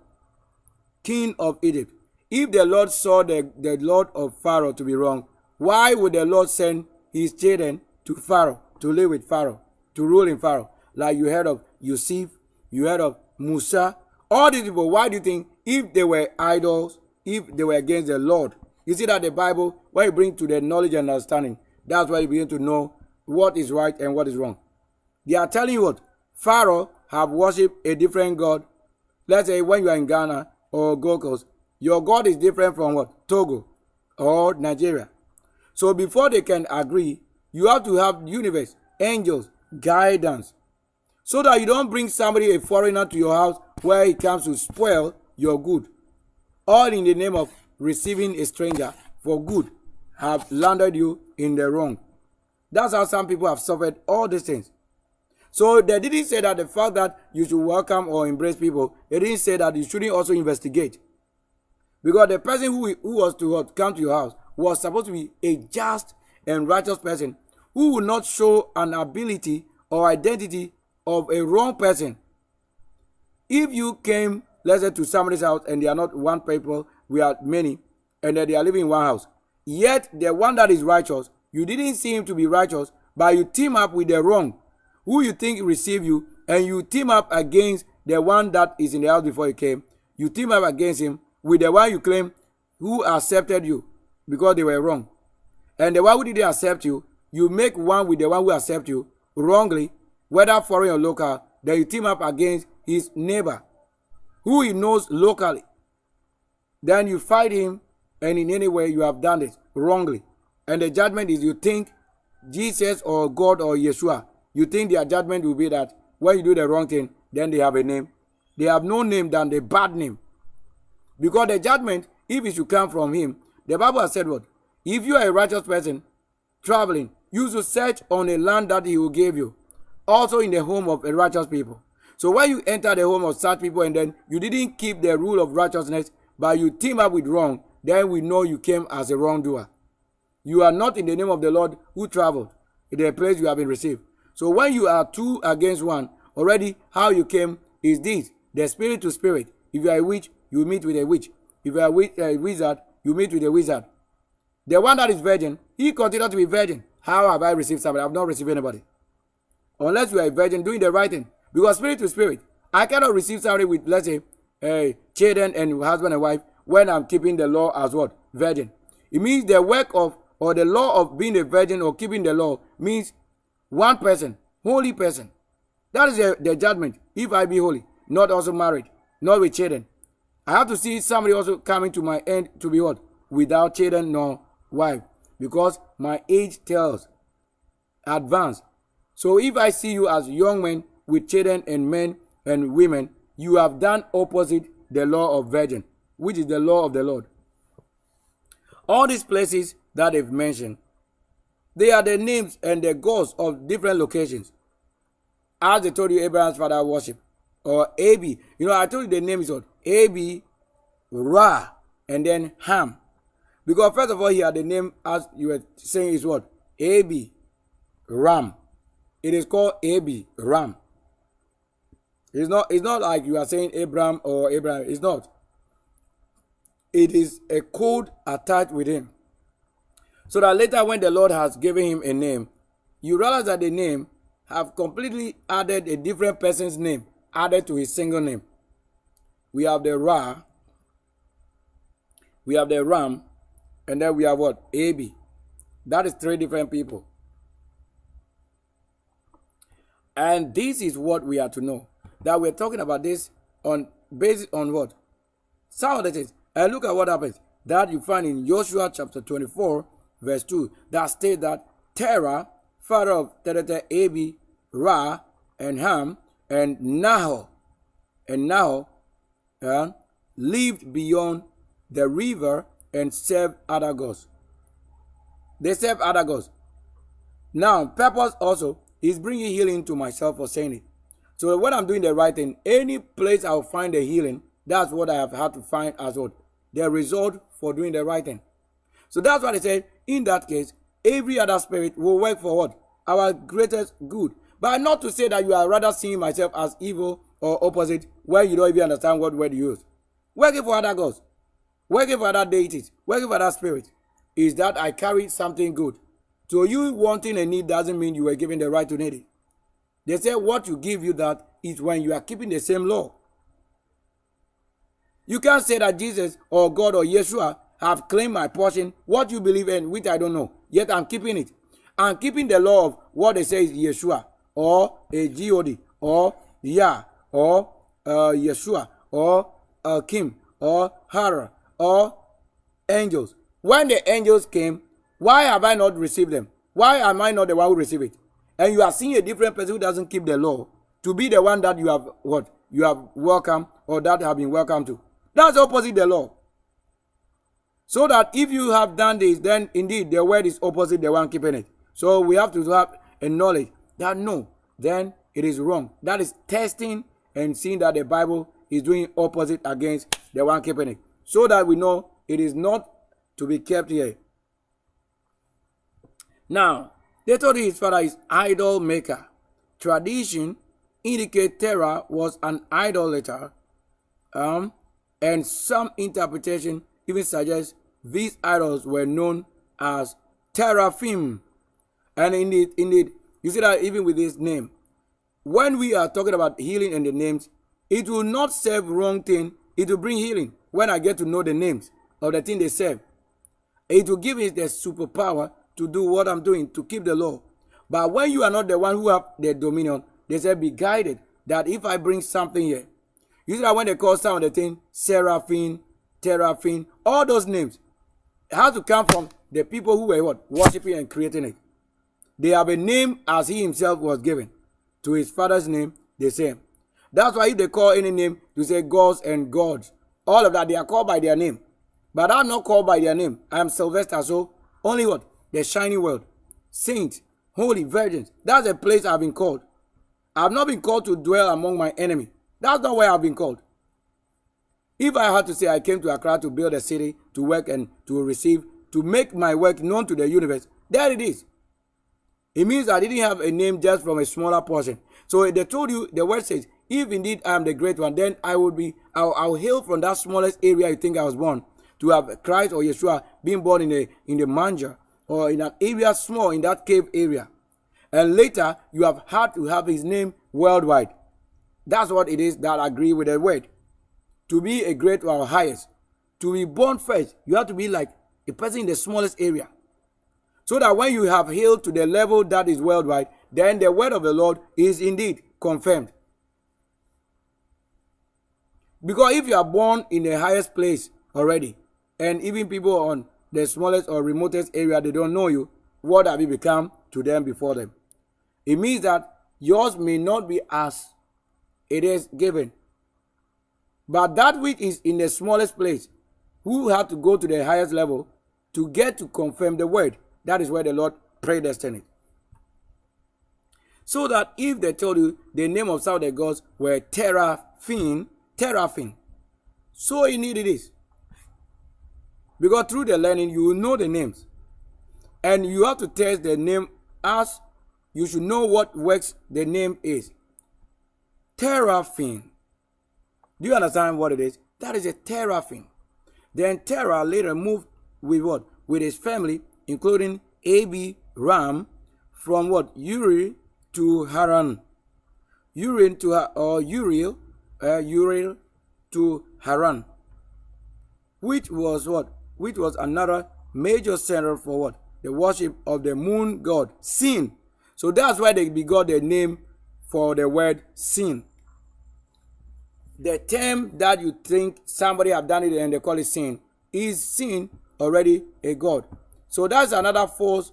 A: king of Egypt. If the Lord saw the Lord of Pharaoh to be wrong, why would the Lord send his children to Pharaoh, to live with Pharaoh, to rule in Pharaoh? Like you heard of Yusuf, you heard of Musa, all these people. Why do you think if they were idols, if they were against the Lord? You see that the Bible, when you bring to the knowledge and understanding, that's why you begin to know what is right and what is wrong. They are telling you what? Pharaoh have worshipped a different God. Let's say when you are in Ghana or Gold Coast, your God is different from what? Togo or Nigeria. So before they can agree, you have to have universe, angels, guidance. So that you don't bring somebody, a foreigner, to your house where he comes to spoil your good. All in the name of receiving a stranger for good have landed you in the wrong. That's how some people have suffered all these things. So they didn't say that the fact that you should welcome or embrace people, they didn't say that you shouldn't also investigate. Because the person who was to come to your house was supposed to be a just and righteous person who would not show an ability or identity of a wrong person. If you came, let's say, to somebody's house and they are not one people, we are many, and they are living in one house, yet the one that is righteous, you didn't see him to be righteous, but you team up with the wrong, who you think receive you, and you team up against the one that is in the house before you came, you team up against him with the one you claim who accepted you because they were wrong. And the one who didn't accept you, you make one with the one who accepted you wrongly, whether foreign or local, then you team up against his neighbor who he knows locally. Then you fight him, and in any way you have done it wrongly. And the judgment is, you think Jesus or God or Yeshua, you think their judgment will be that when you do the wrong thing, then they have a name. They have no name than the bad name. Because the judgment, if it should come from him, the Bible has said what? If you are a righteous person traveling, you should search on a land that he will give you. Also in the home of a righteous people. So when you enter the home of such people and then you didn't keep the rule of righteousness, but you team up with wrong, then we know you came as a wrongdoer. You are not in the name of the Lord who traveled in the place you have been received. So when you are two against one, already how you came is this: the spirit to spirit. If you are a witch, you meet with a witch. If you are a wizard, you meet with a wizard. The one that is virgin, he continues to be virgin. How have I received somebody? I have not received anybody. Unless you are a virgin doing the right thing. Because spirit to spirit, I cannot receive somebody with, let's say, children and husband and wife when I'm keeping the law as what? Virgin. It means the work of, or the law of being a virgin or keeping the law means one person, holy person. That is the judgment. If I be holy, not also married, not with children. I have to see somebody also coming to my end to be what? Without children nor wife. Because my age tells advance. So if I see you as young men with children and men and women, you have done opposite the law of virgin, which is the law of the Lord. All these places that they've mentioned, they are the names and the gods of different locations. As they told you, Abraham's father worship, or Abi. You know, I told you the name is what? Abi, Ra, and then Ham. Because first of all, he had the name, as you were saying, is what? Abi, Ram. It is called Abi, Ram. It's not like you are saying Abraham or Abraham. It's not. It is a code attached with him. So that later when the Lord has given him a name, you realize that the name have completely added a different person's name, added to his single name. We have the Ra, we have the Ram, and then we have what? Abi. That is three different people. And this is what we are to know. That we're talking about this on based on what? Some of the things. And look at what happens. That you find in Joshua chapter 24, verse 2. That states that Terah, father of Terah, Abi, Ra, and Ham, and Nahor, lived beyond the river and served other gods. They served other gods. Now, purpose also is bringing healing to myself for saying it. So when I'm doing the right thing, any place I'll find the healing, that's what I have had to find as what? The result for doing the right thing. So that's what I said. In that case, every other spirit will work for what? Our greatest good. But not to say that you are rather seeing myself as evil or opposite when you don't even understand what word you use. Working for other gods, working for other deities, working for other spirits, is that I carry something good. So you wanting a need doesn't mean you were given the right to need it. They say what you give you that is when you are keeping the same law. You can't say that Jesus or God or Yeshua have claimed my portion, what you believe in, which I don't know, yet I'm keeping it. I'm keeping the law of what they say is Yeshua, or a God, or Yah, or Yeshua, or Kim, or Hara, or angels. When the angels came, why have I not received them? Why am I not the one who received it? And you are seeing a different person who doesn't keep the law to be the one that you have what? You have welcomed or that have been welcomed to. That's opposite the law. So that if you have done this, then indeed the word is opposite the one keeping it. So we have to have a knowledge that no, then it is wrong. That is testing and seeing that the Bible is doing opposite against the one keeping it. So that we know it is not to be kept here. Now, they told his father is idol maker. Tradition indicates Terah was an idolater, and some interpretation even suggests these idols were known as teraphim. And indeed, you see that even with this name, when we are talking about healing and the names, it will not serve wrong thing. It will bring healing when I get to know the names of the thing they serve. It will give me the superpower to do what I'm doing, to keep the law. But when you are not the one who have the dominion, they say be guided that if I bring something here, you see that when they call some of the thing seraphim, teraphim, all those names, it has to come from the people who were what? Worshipping and creating it. They have a name as he himself was given. To his father's name, the same. That's why if they call any name, you say gods and gods. All of that, they are called by their name. But I'm not called by their name. I am Sylvester, so only what? The shining world. Saints, holy virgins. That's a place I've been called. I've not been called to dwell among my enemy. That's not where I've been called. If I had to say I came to Accra to build a city, to work and to receive, to make my work known to the universe, there it is. It means I didn't have a name just from a smaller portion. So they told you, the word says, if indeed I am the great one, then I'll hail from that smallest area you think I was born. To have Christ or Yeshua being born in the manger or in an area small, in that cave area. And later, you have had to have his name worldwide. That's what it is that I agree with the word. To be a great or highest. To be born first, you have to be like a person in the smallest area. So that when you have hailed to the level that is worldwide, then the word of the Lord is indeed confirmed. Because if you are born in the highest place already, and even people on the smallest or remotest area, they don't know you, what have you become to them before them? It means that yours may not be as it is given. But that which is in the smallest place, who have to go to the highest level to get to confirm the word. That is where the Lord predestined it. So that if they told you the name of some of the gods were teraphim, so indeed it is. Because through the learning, you will know the names. And you have to test the name as you should know what works the name is. Teraphim. Do you understand what it is? That is a teraphim. Then Terah later moved with what? With his family, including Abraham, from what? Uri to Haran. Uriel to Haran. Which was what? Which was another major center for what? The worship of the moon god, Sin. So that's why they got the name for the word sin. The term that you think somebody have done it and they call it sin, is sin already a god? So that's another force.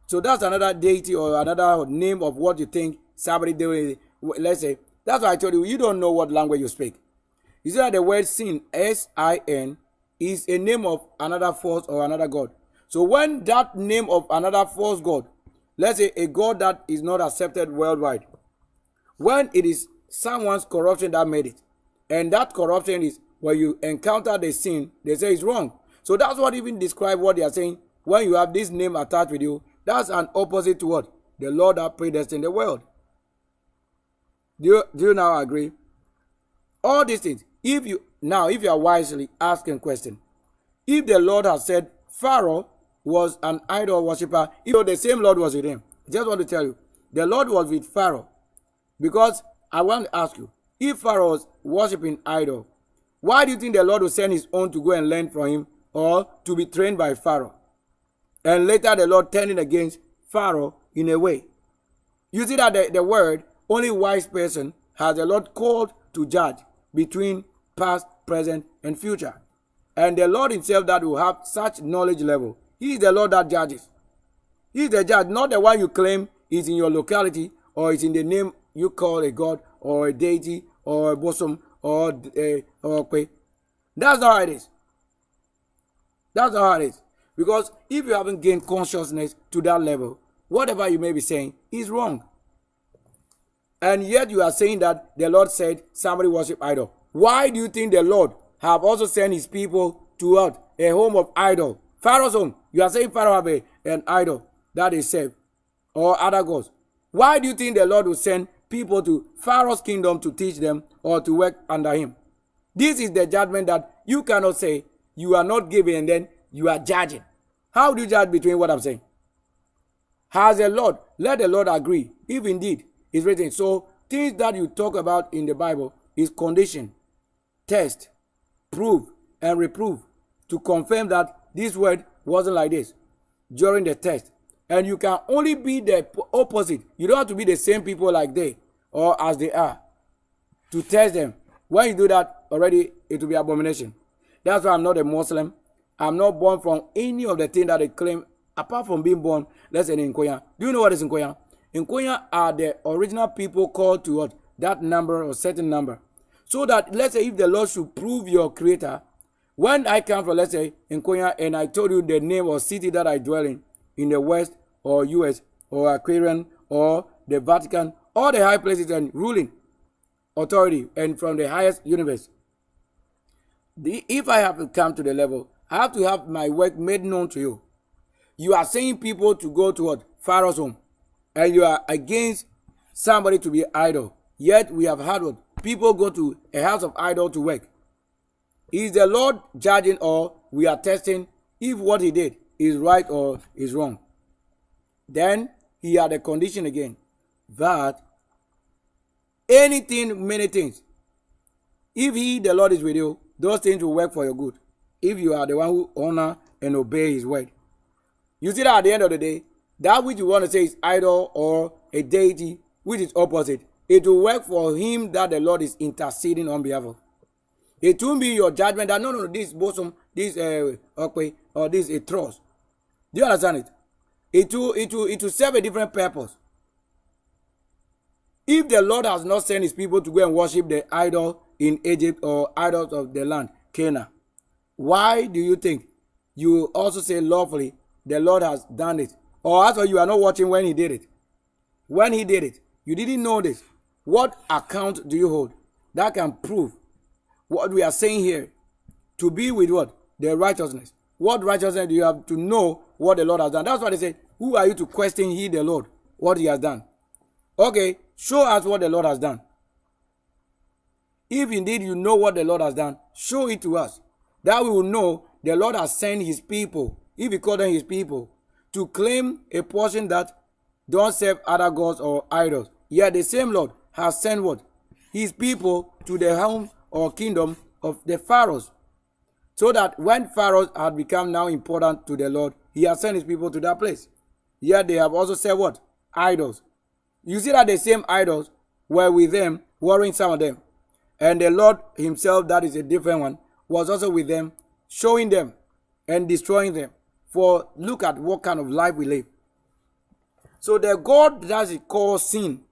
A: So that's another deity or another name of what you think somebody did. Let's say, that's why I told you, you don't know what language you speak. You see that the word sin, S-I-N, is a name of another force or another god. So when that name of another false god, let's say a god that is not accepted worldwide, when it is someone's corruption that made it, and that corruption is when you encounter the sin, they say it's wrong. So that's what even describe what they are saying. When you have this name attached with you, that's an opposite to what? The Lord that predestined the world. Do you now agree? All these things. If you are wisely asking question, if the Lord has said Pharaoh was an idol worshiper, even though the same Lord was with him, I just want to tell you, the Lord was with Pharaoh. Because I want to ask you, if Pharaoh was worshipping idol, why do you think the Lord will send his own to go and learn from him or to be trained by Pharaoh? And later the Lord turning against Pharaoh in a way. You see that the word, only wise person has the Lord called to judge between past, present, and future. And the Lord himself that will have such knowledge level, he is the Lord that judges. He is the judge, not the one you claim is in your locality or is in the name you call a god or a deity or a bosom or a. That's not how it is. That's not how it is. Because if you haven't gained consciousness to that level, whatever you may be saying is wrong. And yet you are saying that the Lord said somebody worship idol. Why do you think the Lord have also sent his people to what? A home of idol. Pharaoh's home. You are saying Pharaoh have an idol that is saved. Or other gods. Why do you think the Lord will send people to Pharaoh's kingdom to teach them or to work under him? This is the judgment that you cannot say you are not giving and then you are judging. How do you judge between what I'm saying? Has the Lord, let the Lord agree, if indeed it's written. So things that you talk about in the Bible is condition, test, prove, and reprove to confirm that this word wasn't like this during the test. And you can only be the opposite. You don't have to be the same people like they or as they are to test them. When you do that, already it will be abomination. That's why I'm not a Muslim. I'm not born from any of the things that they claim, apart from being born, let's say, in Nkoya. Do you know what is Nkoya? Nkoya are the original people called to what? That number or certain number. So that, let's say, if the Lord should prove your creator, when I come from, let's say, Nkoya, and I told you the name or city that I dwell in the West or US or Aquarian or the Vatican, all the high places and ruling authority and from the highest universe. If I have to come to the level, I have to have my work made known to you. You are saying people to go to what? Pharaoh's home. And you are against somebody to be idle. Yet we have had what? People go to a house of idol to work. Is the Lord judging, or we are testing if what he did is right or is wrong? Then he had a condition again that anything, many things, if he, the Lord, is with you, those things will work for your good. If you are the one who honor and obey his word. You see that at the end of the day, that which you want to say is idol or a deity, which is opposite, it will work for him that the Lord is interceding on behalf of. It won't be your judgment that no, this bosom, this okay, or this a trust. Do you understand it? It will serve a different purpose. If the Lord has not sent his people to go and worship the idol in Egypt or idols of the land, Canaan, why do you think you also say lawfully the Lord has done it? Or as well, you are not watching when he did it. When he did it, you didn't know this. What account do you hold that can prove what we are saying here to be with what? The righteousness. What righteousness do you have to know what the Lord has done? That's why they say, who are you to question he, the Lord, what he has done? Okay, show us what the Lord has done. If indeed you know what the Lord has done, show it to us. That we will know the Lord has sent his people, if he called them his people, to claim a portion that don't serve other gods or idols. Yet the same Lord has sent what? His people to the home or kingdom of the Pharaohs. So that when Pharaohs had become now important to the Lord, he has sent his people to that place. Yet they have also said what? Idols. You see that the same idols were with them, worrying some of them. And the Lord himself, that is a different one, was also with them, showing them and destroying them. For look at what kind of life we live. So the God that is called sin,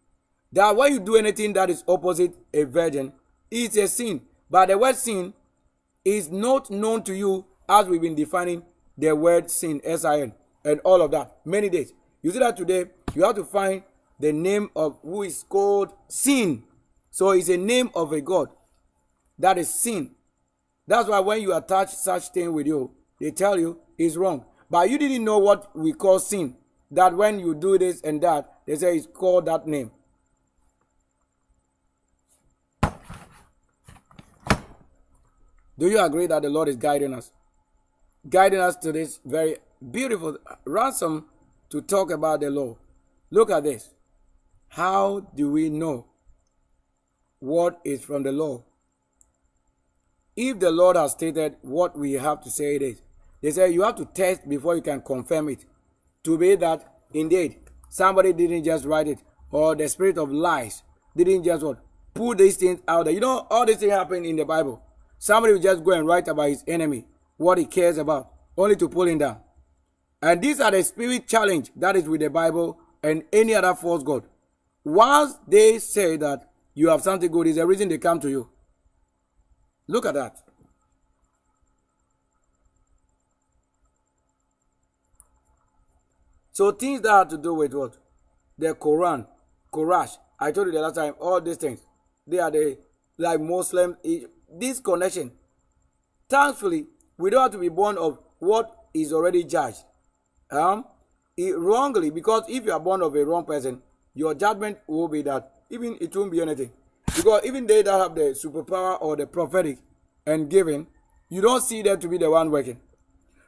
A: that when you do anything that is opposite a virgin, it's a sin. But the word sin is not known to you as we've been defining the word sin, S-I-N, and all of that, many days. You see that today, you have to find the name of who is called sin. So it's a name of a God that is sin. That's why when you attach such thing with you, they tell you it's wrong. But you didn't know what we call sin. That when you do this and that, they say it's called that name. Do you agree that the Lord is guiding us? Guiding us to this very beautiful ransom to talk about the law. Look at this. How do we know what is from the law? If the Lord has stated what we have to say it is, they say you have to test before you can confirm it. To be that indeed somebody didn't just write it, or the spirit of lies didn't just what? Put these things out there. You know, all these things happen in the Bible. Somebody will just go and write about his enemy, what he cares about, only to pull him down. And these are the spirit challenge that is with the Bible and any other false god. Once they say that you have something good, is the reason they come to you. Look at that. So things that have to do with what? The Quran, Quraysh. I told you the last time, all these things. They are the, like Muslims, this connection. Thankfully, we don't have to be born of what is already judged. Wrongly, because if you are born of a wrong person, your judgment will be that even it won't be anything. Because even they that have the superpower or the prophetic and giving, you don't see them to be the one working.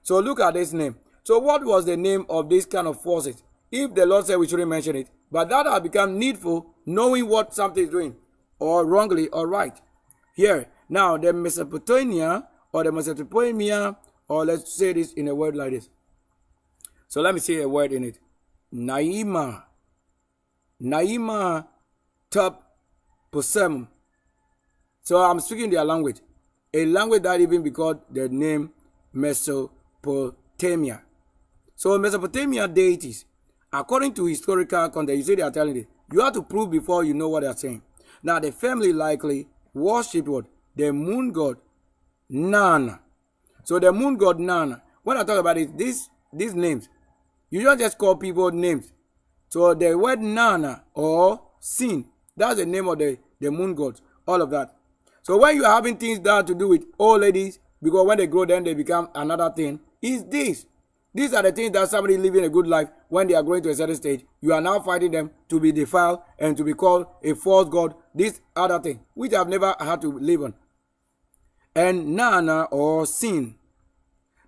A: So look at this name. So what was the name of this kind of forces? If the Lord said we shouldn't mention it, but that has become needful, knowing what something is doing, or wrongly or right. Here, now the Mesopotamia, or the Mesopotamia, or let's say this in a word like this. So let me say a word in it. Naima. Naima top posem. So I'm speaking their language. A language that even because the name Mesopotamia. So Mesopotamia deities, according to historical context, you see they are telling it. You have to prove before you know what they are saying. Now the family likely worshipped what? The moon god Nana. So the moon god Nana. When I talk about it, these names, you don't just call people names. So the word Nana or Sin, that's the name of the moon god. All of that. So when you are having things that have to do with old ladies, because when they grow then they become another thing, is this. These are the things that somebody living a good life, when they are growing to a certain stage, you are now fighting them to be defiled and to be called a false god, this other thing, which I've never had to live on. And Nana or Sin.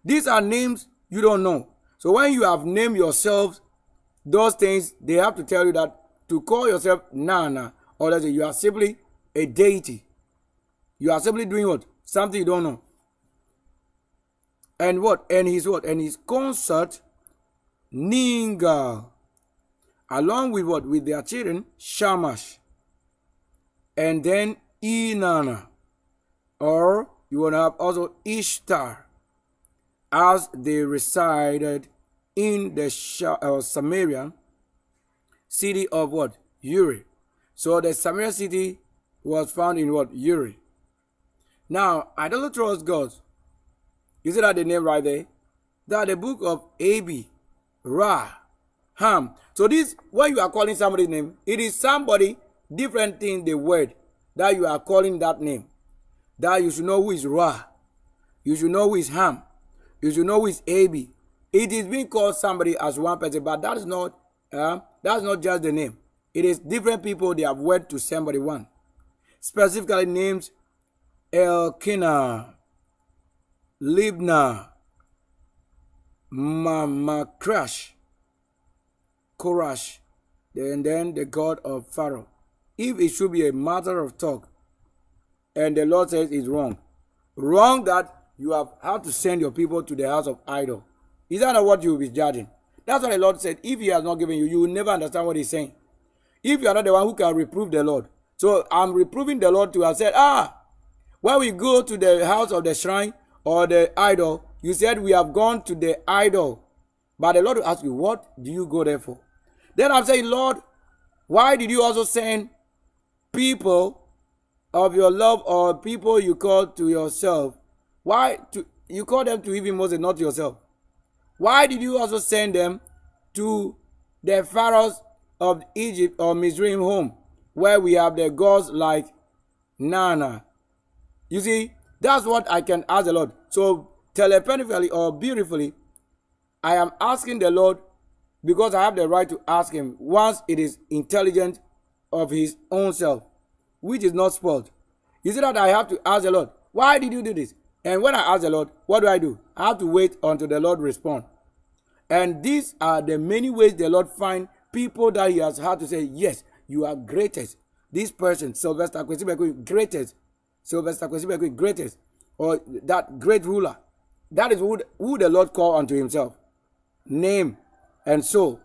A: These are names you don't know. So when you have named yourselves those things, they have to tell you that to call yourself Nana, or let's say you are simply a deity. You are simply doing what? Something you don't know. And what? And his what? And his consort, Ningal. Along with what? With their children, Shamash. And then Inanna. Or you want to have also Ishtar. As they resided in the Sumerian city of what? Uri. So the Sumerian city was found in what? Uri. Now, idolatrous gods. You see that the name right there? That the book of Abi, Ra, Ham. So this, when you are calling somebody's name, it is somebody different in the word that you are calling that name. That you should know who is Ra. You should know who is Ham. You should know who is Abi. It is being called somebody as one person, but that's not just the name. It is different people they have word to somebody one. Specifically names Elkanah, Libna, Mamakrash, Korash, and then the god of Pharaoh. If it should be a matter of talk, and the Lord says it's wrong. Wrong that you have had to send your people to the house of idol. Is that not what you will be judging? That's what the Lord said. If he has not given you, you will never understand what he's saying. If you are not the one who can reprove the Lord. So I'm reproving the Lord to have said, when we go to the house of the shrine or the idol, you said we have gone to the idol. But the Lord will ask you, what do you go there for? Then I'm saying, Lord, why did you also send people of your love or people you call to yourself? Why you call them to even Moses, not yourself? Why did you also send them to the Pharaohs of Egypt or Mizraim home, where we have the gods like Nana? You see, that's what I can ask the Lord. So telepathically or beautifully, I am asking the Lord because I have the right to ask him once it is intelligent of his own self, which is not spoiled. You see that I have to ask the Lord, why did you do this? And when I ask the Lord, what do? I have to wait until the Lord responds. And these are the many ways the Lord finds people that he has had to say, yes, you are greatest. This person, Sylvester Kwesi, greatest. Sylvester Kwesi, greatest. Or that great ruler. That is who the Lord called unto himself. Name and so.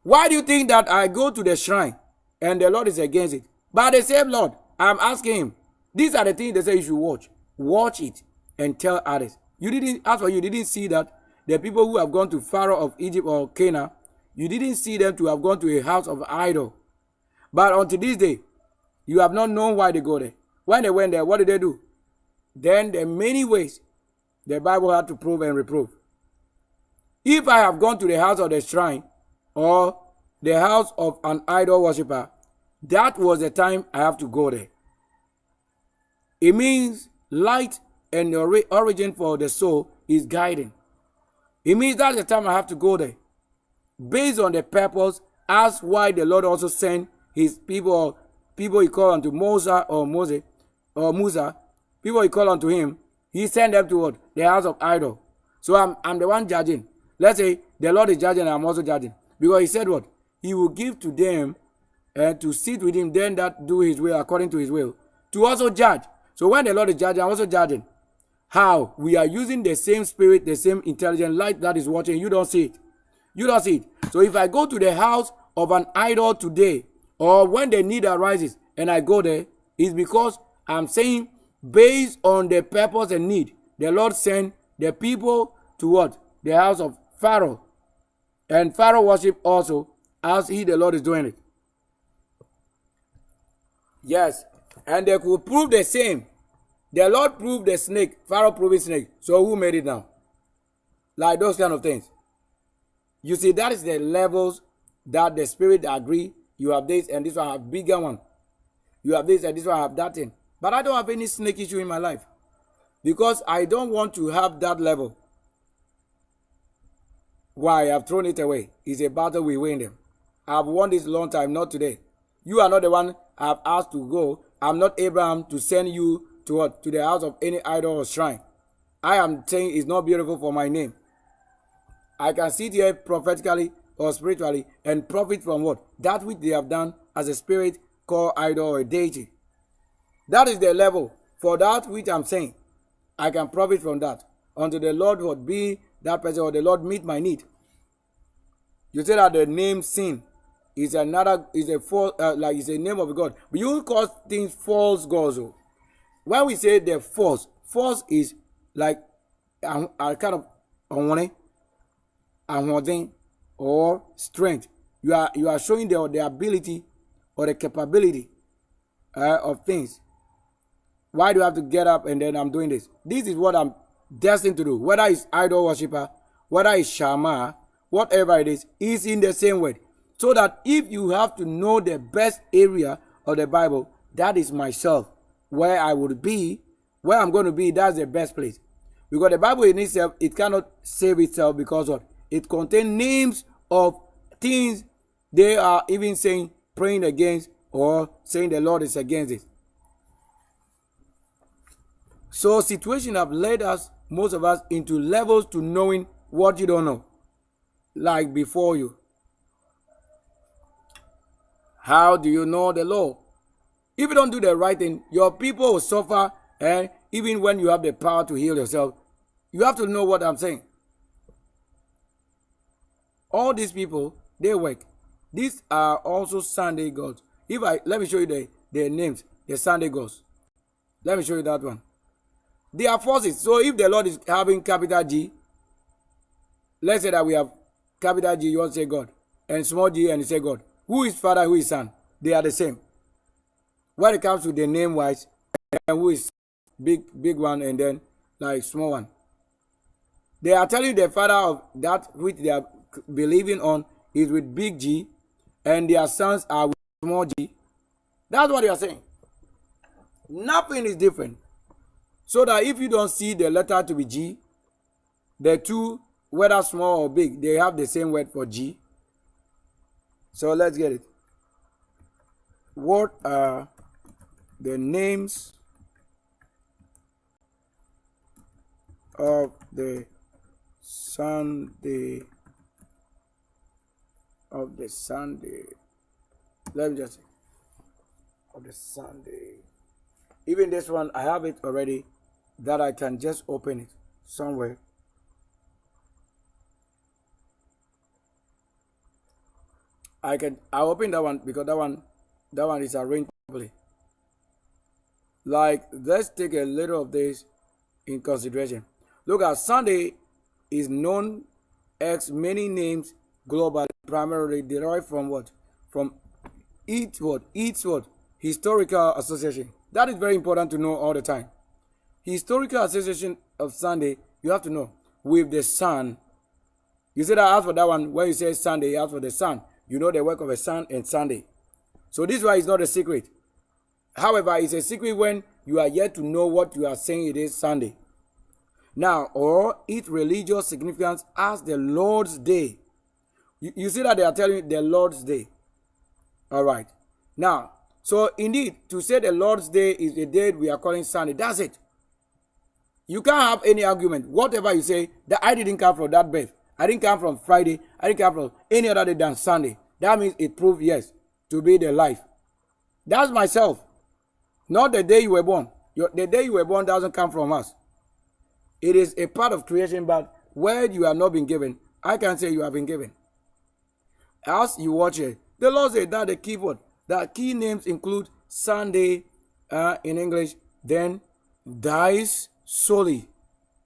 A: Why do you think that I go to the shrine and the Lord is against it? But the same Lord, I'm asking him. These are the things they say you should watch. Watch it and tell others. You didn't see that the people who have gone to Pharaoh of Egypt or Canaan, you didn't see them to have gone to a house of idol. But until this day, you have not known why they go there. When they went there, what did they do? Then there are many ways the Bible had to prove and reprove. If I have gone to the house of the shrine or the house of an idol worshiper, that was the time I have to go there. It means light and the origin for the soul is guiding. It means that's the time I have to go there. Based on the purpose, as why the Lord also sent his people he called unto Musa, people he called unto him, he sent them to what? The house of idol. So I'm the one judging. Let's say the Lord is judging and I'm also judging. Because he said what? he will give to them to sit with him, then that do his will according to his will, to also judge. So when the Lord is judging, I'm also judging. How? We are using the same spirit, the same intelligent light that is watching. You don't see it. You don't see it. So if I go to the house of an idol today, or when the need arises and I go there, it's because I'm saying based on the purpose and need, the Lord sent the people to what? The house of Pharaoh. And Pharaoh worship also as the Lord is doing it. Yes. And they could prove the same. The Lord proved the snake. Pharaoh proved snake. So who made it now? Like those kind of things. You see, that is the levels that the spirit agree. You have this and this one have bigger one. You have this and this one have that thing. But I don't have any snake issue in my life. Because I don't want to have that level. Why? I have thrown it away. It's a battle we win them. I've won this long time, not today. You are not the one I've asked to go. I'm not Abraham to send you to what? To the house of any idol or shrine. I am saying it's not beautiful for my name. I can sit here prophetically or spiritually and profit from what? That which they have done as a spirit called idol or a deity. That is the level. For that which I'm saying, I can profit from that. Until the Lord would be that person or the Lord meet my need. You say that the name sin is another, is a false, like it's a name of God. But you call things false gods. When we say the false is like a kind of or strength. You are showing the ability or the capability of things. Why do I have to get up and then I'm doing this? This is what I'm destined to do. Whether it's idol worshiper, whether it's shaman, whatever it is in the same way. So that if you have to know the best area of the Bible, that is myself. Where I would be, where I'm going to be, that's the best place. Because the Bible in itself, it cannot save itself because of it contains names of things they are even saying, praying against, or saying the Lord is against it. So situations have led us, most of us, into levels to knowing what you don't know. Like before you. How do you know the law? If you don't do the right thing, your people will suffer. And even when you have the power to heal yourself, you have to know what I'm saying. All these people, they work. These are also Sunday gods. Let me show you their names, the Sunday gods. Let me show you that one. They are forces. So if the Lord is having capital G, let's say that we have capital G, you want to say God, and small g, and you say God. Who is Father, who is Son? They are the same. When it comes to the name wise, and who is big one and then like small one. They are telling the Father of that which they are believing on is with big G, and their sons are with small g. That's what they are saying. Nothing is different. So that if you don't see the letter to be G, the two, whether small or big, they have the same word for G. So let's get it. What are the names of the Sunday let me just say of the Sunday. Even this one, I have it already that I can just open it somewhere. I'll open that one because that one is arranged properly. Like, let's take a little of this in consideration. Look at Sunday is known as many names globally, primarily derived from what? From its historical association. That is very important to know all the time. Historical association of Sunday, you have to know, with the sun. You say that ask for that one, when you say Sunday, you ask for the sun. You know the work of a sun and Sunday. So this one is not a secret. However, it's a secret when you are yet to know what you are saying it is Sunday. Now, or its religious significance as the Lord's Day. You see that they are telling you the Lord's Day. All right. Now, so indeed, to say the Lord's Day is the day we are calling Sunday, that's it. You can't have any argument. Whatever you say, that I didn't come from that birth. I didn't come from Friday. I didn't come from any other day than Sunday. That means it proved, yes, to be the life. That's myself. Not the day you were born. The day you were born doesn't come from us. It is a part of creation, but where you have not been given, I can say you have been given. As you watch it, the Lord said that the keyword, that key names include Sunday in English, then dies soli,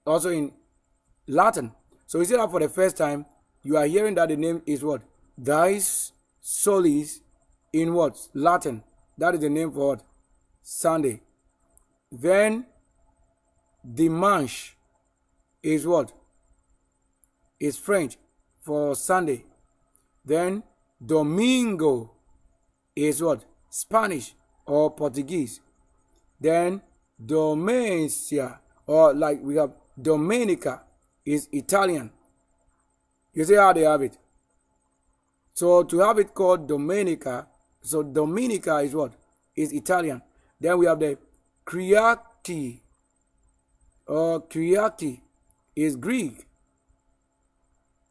A: also in Latin. So you see that for the first time, you are hearing that the name is what? Dies solis in what? Latin. That is the name for what? Sunday. Then dimanche is what? Is French for Sunday. Then domingo is what? Spanish or Portuguese. Then domenica, or like we have Domenica, is Italian. You see how they have it. So to have it called Domenica, so Dominica is what? Is Italian. Then we have the Kyriaki, or Kyriaki is Greek.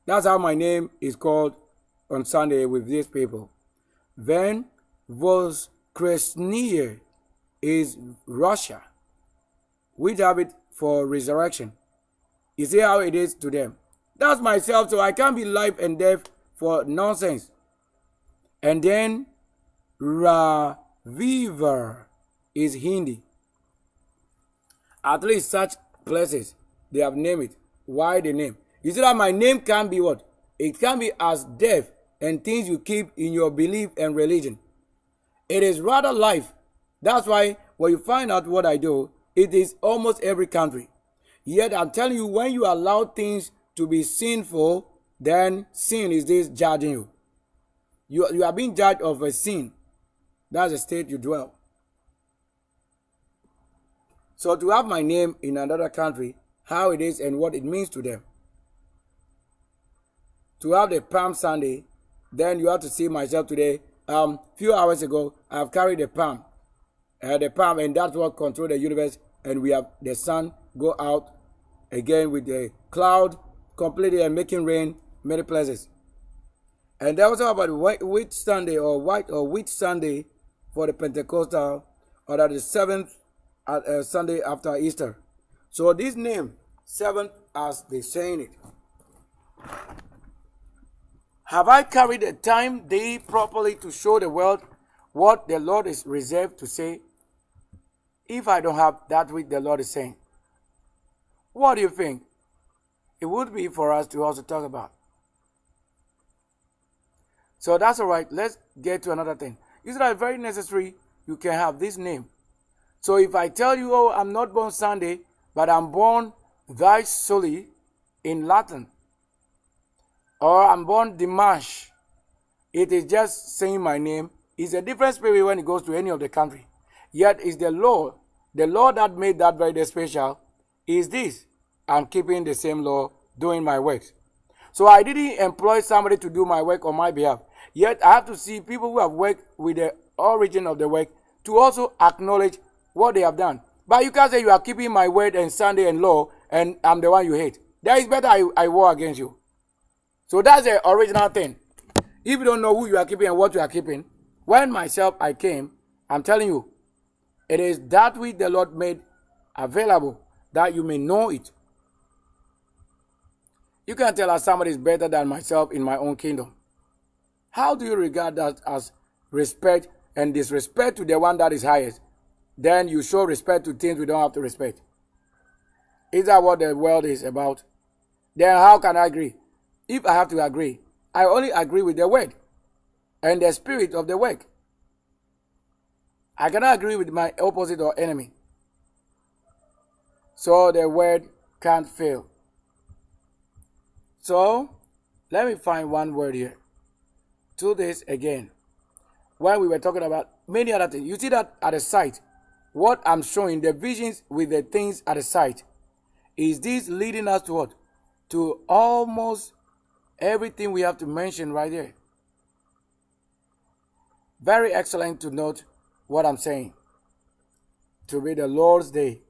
A: That's how my name is called on Sunday with these people. Then Voskresnye is Russia. We have it for resurrection. You see how it is to them. That's myself, so I can't be life and death for nonsense. And then Ravivar is Hindi. At least such places, they have named it. Why the name? You see that my name can be what? It can be as death and things you keep in your belief and religion. It is rather life. That's why when you find out what I do, it is almost every country. Yet I'm telling you, when you allow things to be sinful, then sin is this judging you. You are being judged of a sin. That's the state you dwell. So to have my name in another country, how it is and what it means to them. To have the Palm Sunday, then you have to see myself today. Few hours ago, I have carried the palm. And that's what controls the universe. And we have the sun go out again with the cloud completely and making rain many places. And that was about Whit Sunday or Wheat Sunday for the Pentecostal, or that is seventh Sunday after Easter. So this name, seventh, as they saying it. Have I carried the time day properly to show the world what the Lord is reserved to say? If I don't have that which the Lord is saying, what do you think it would be for us to also talk about? So that's all right. Let's get to another thing. Is that very necessary? You can have this name. So if I tell you, oh, I'm not born Sunday, but I'm born Thy Soli in Latin, or I'm born Dimanche, it is just saying my name. It's a different spirit when it goes to any of the country. Yet it's the law that made that very day special is this. I'm keeping the same law, doing my works. So I didn't employ somebody to do my work on my behalf. Yet I have to see people who have worked with the origin of the work to also acknowledge what they have done. But you can't say you are keeping my word and Sunday and law and I'm the one you hate. That is better I war against you. So that's the original thing. If you don't know who you are keeping and what you are keeping, when myself I came, I'm telling you, it is that which the Lord made available that you may know it. You can't tell us somebody is better than myself in my own kingdom. How do you regard that as respect and disrespect to the one that is highest? Then you show respect to things we don't have to respect. Is that what the world is about? Then how can I agree? If I have to agree, I only agree with the word and the spirit of the work. I cannot agree with my opposite or enemy. So the word can't fail. So let me find one word here. To this again. When we were talking about many other things, you see that at the site, what I'm showing, the visions with the things at the site, is this leading us to what? To almost everything we have to mention right there. Very excellent to note what I'm saying. To be the Lord's day.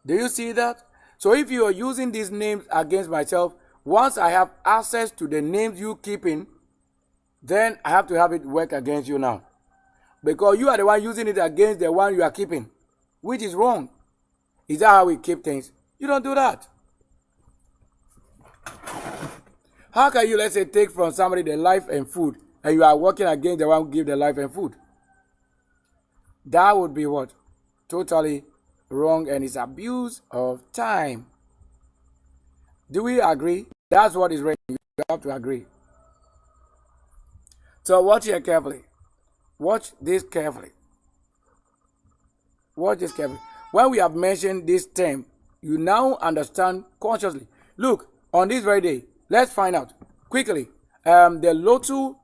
A: Do you see that? So if you are using these names against myself, once I have access to the names you keeping, then I have to have it work against you now. Because you are the one using it against the one you are keeping, which is wrong. Is that how we keep things? You don't do that. How can you, let's say, take from somebody the life and food, and you are working against the one who give the life and food? That would be what? Totally wrong, and it's abuse of time. Do we agree? That's what is written. You have to agree. So watch here carefully. Watch this carefully. Watch this carefully. When we have mentioned this term, you now understand consciously. Look, on this very day, let's find out quickly. The Lotu,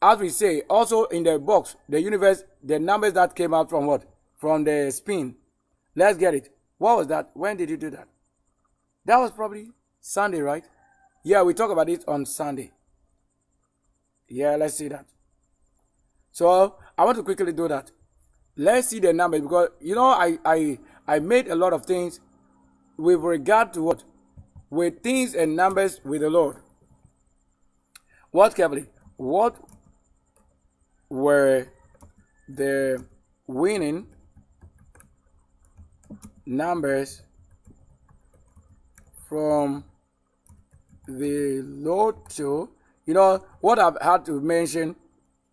A: as we say, also in the box, the universe, the numbers that came out from what? From the spin. Let's get it. What was that? When did you do that? That was probably Sunday, right? Yeah, we talk about it on Sunday. Yeah, let's see that. So I want to quickly do that. Let's see the numbers, because you know I made a lot of things with regard to what? With things and numbers with the Lord. Watch carefully. What were the winning numbers from the Lotto? You know what I've had to mention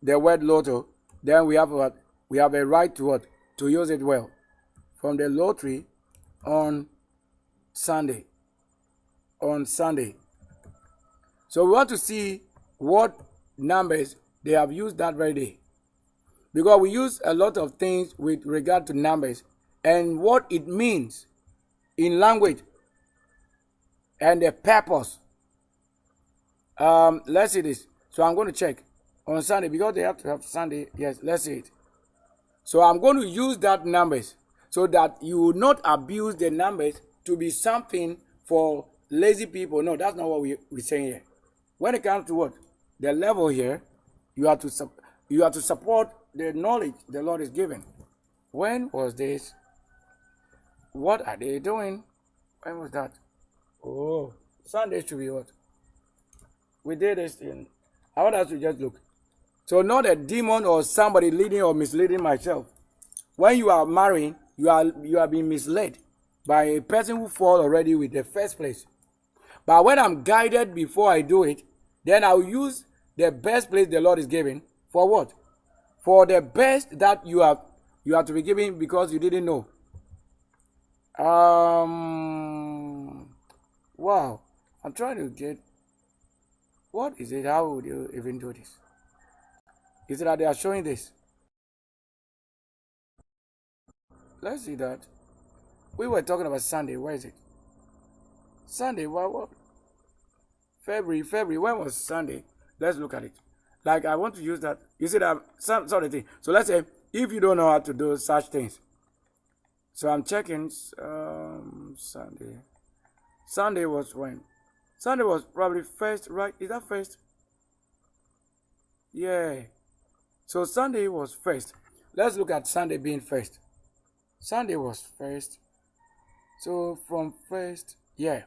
A: the word Lotto, then we have what? We have a right to what? To use it well. From the lottery on Sunday. On Sunday. So we want to see what numbers they have used that very day. Because we use a lot of things with regard to numbers and what it means in language and the purpose. Let's see this. So I'm going to check on Sunday, because they have to have Sunday. Yes, let's see it. So I'm going to use that numbers so that you will not abuse the numbers to be something for lazy people. No, that's not what we're saying here. When it comes to what? The level here, you have to support the knowledge the Lord is giving. When was this? What are they doing? When was that? Oh, Sunday should be what? We did this thing. I want us to just look. So not a demon or somebody leading or misleading myself. When you are marrying, you are being misled by a person who fall already with the first place. But when I'm guided before I do it, then I'll use the best place the Lord is giving for what? For the best that you have to be giving because you didn't know. Wow. I'm trying to get. What is it? How would you even do this? Is it that they are showing this? Let's see that. We were talking about Sunday. Where is it? Sunday. What? February. When was Sunday? Let's look at it. Like I want to use that. You see that some sort of thing. So let's say if you don't know how to do such things. So I'm checking Sunday. Sunday was when? Sunday was probably first, right? Is that first? Yeah. So Sunday was first. Let's look at Sunday being first. Sunday was first. So from first, yeah.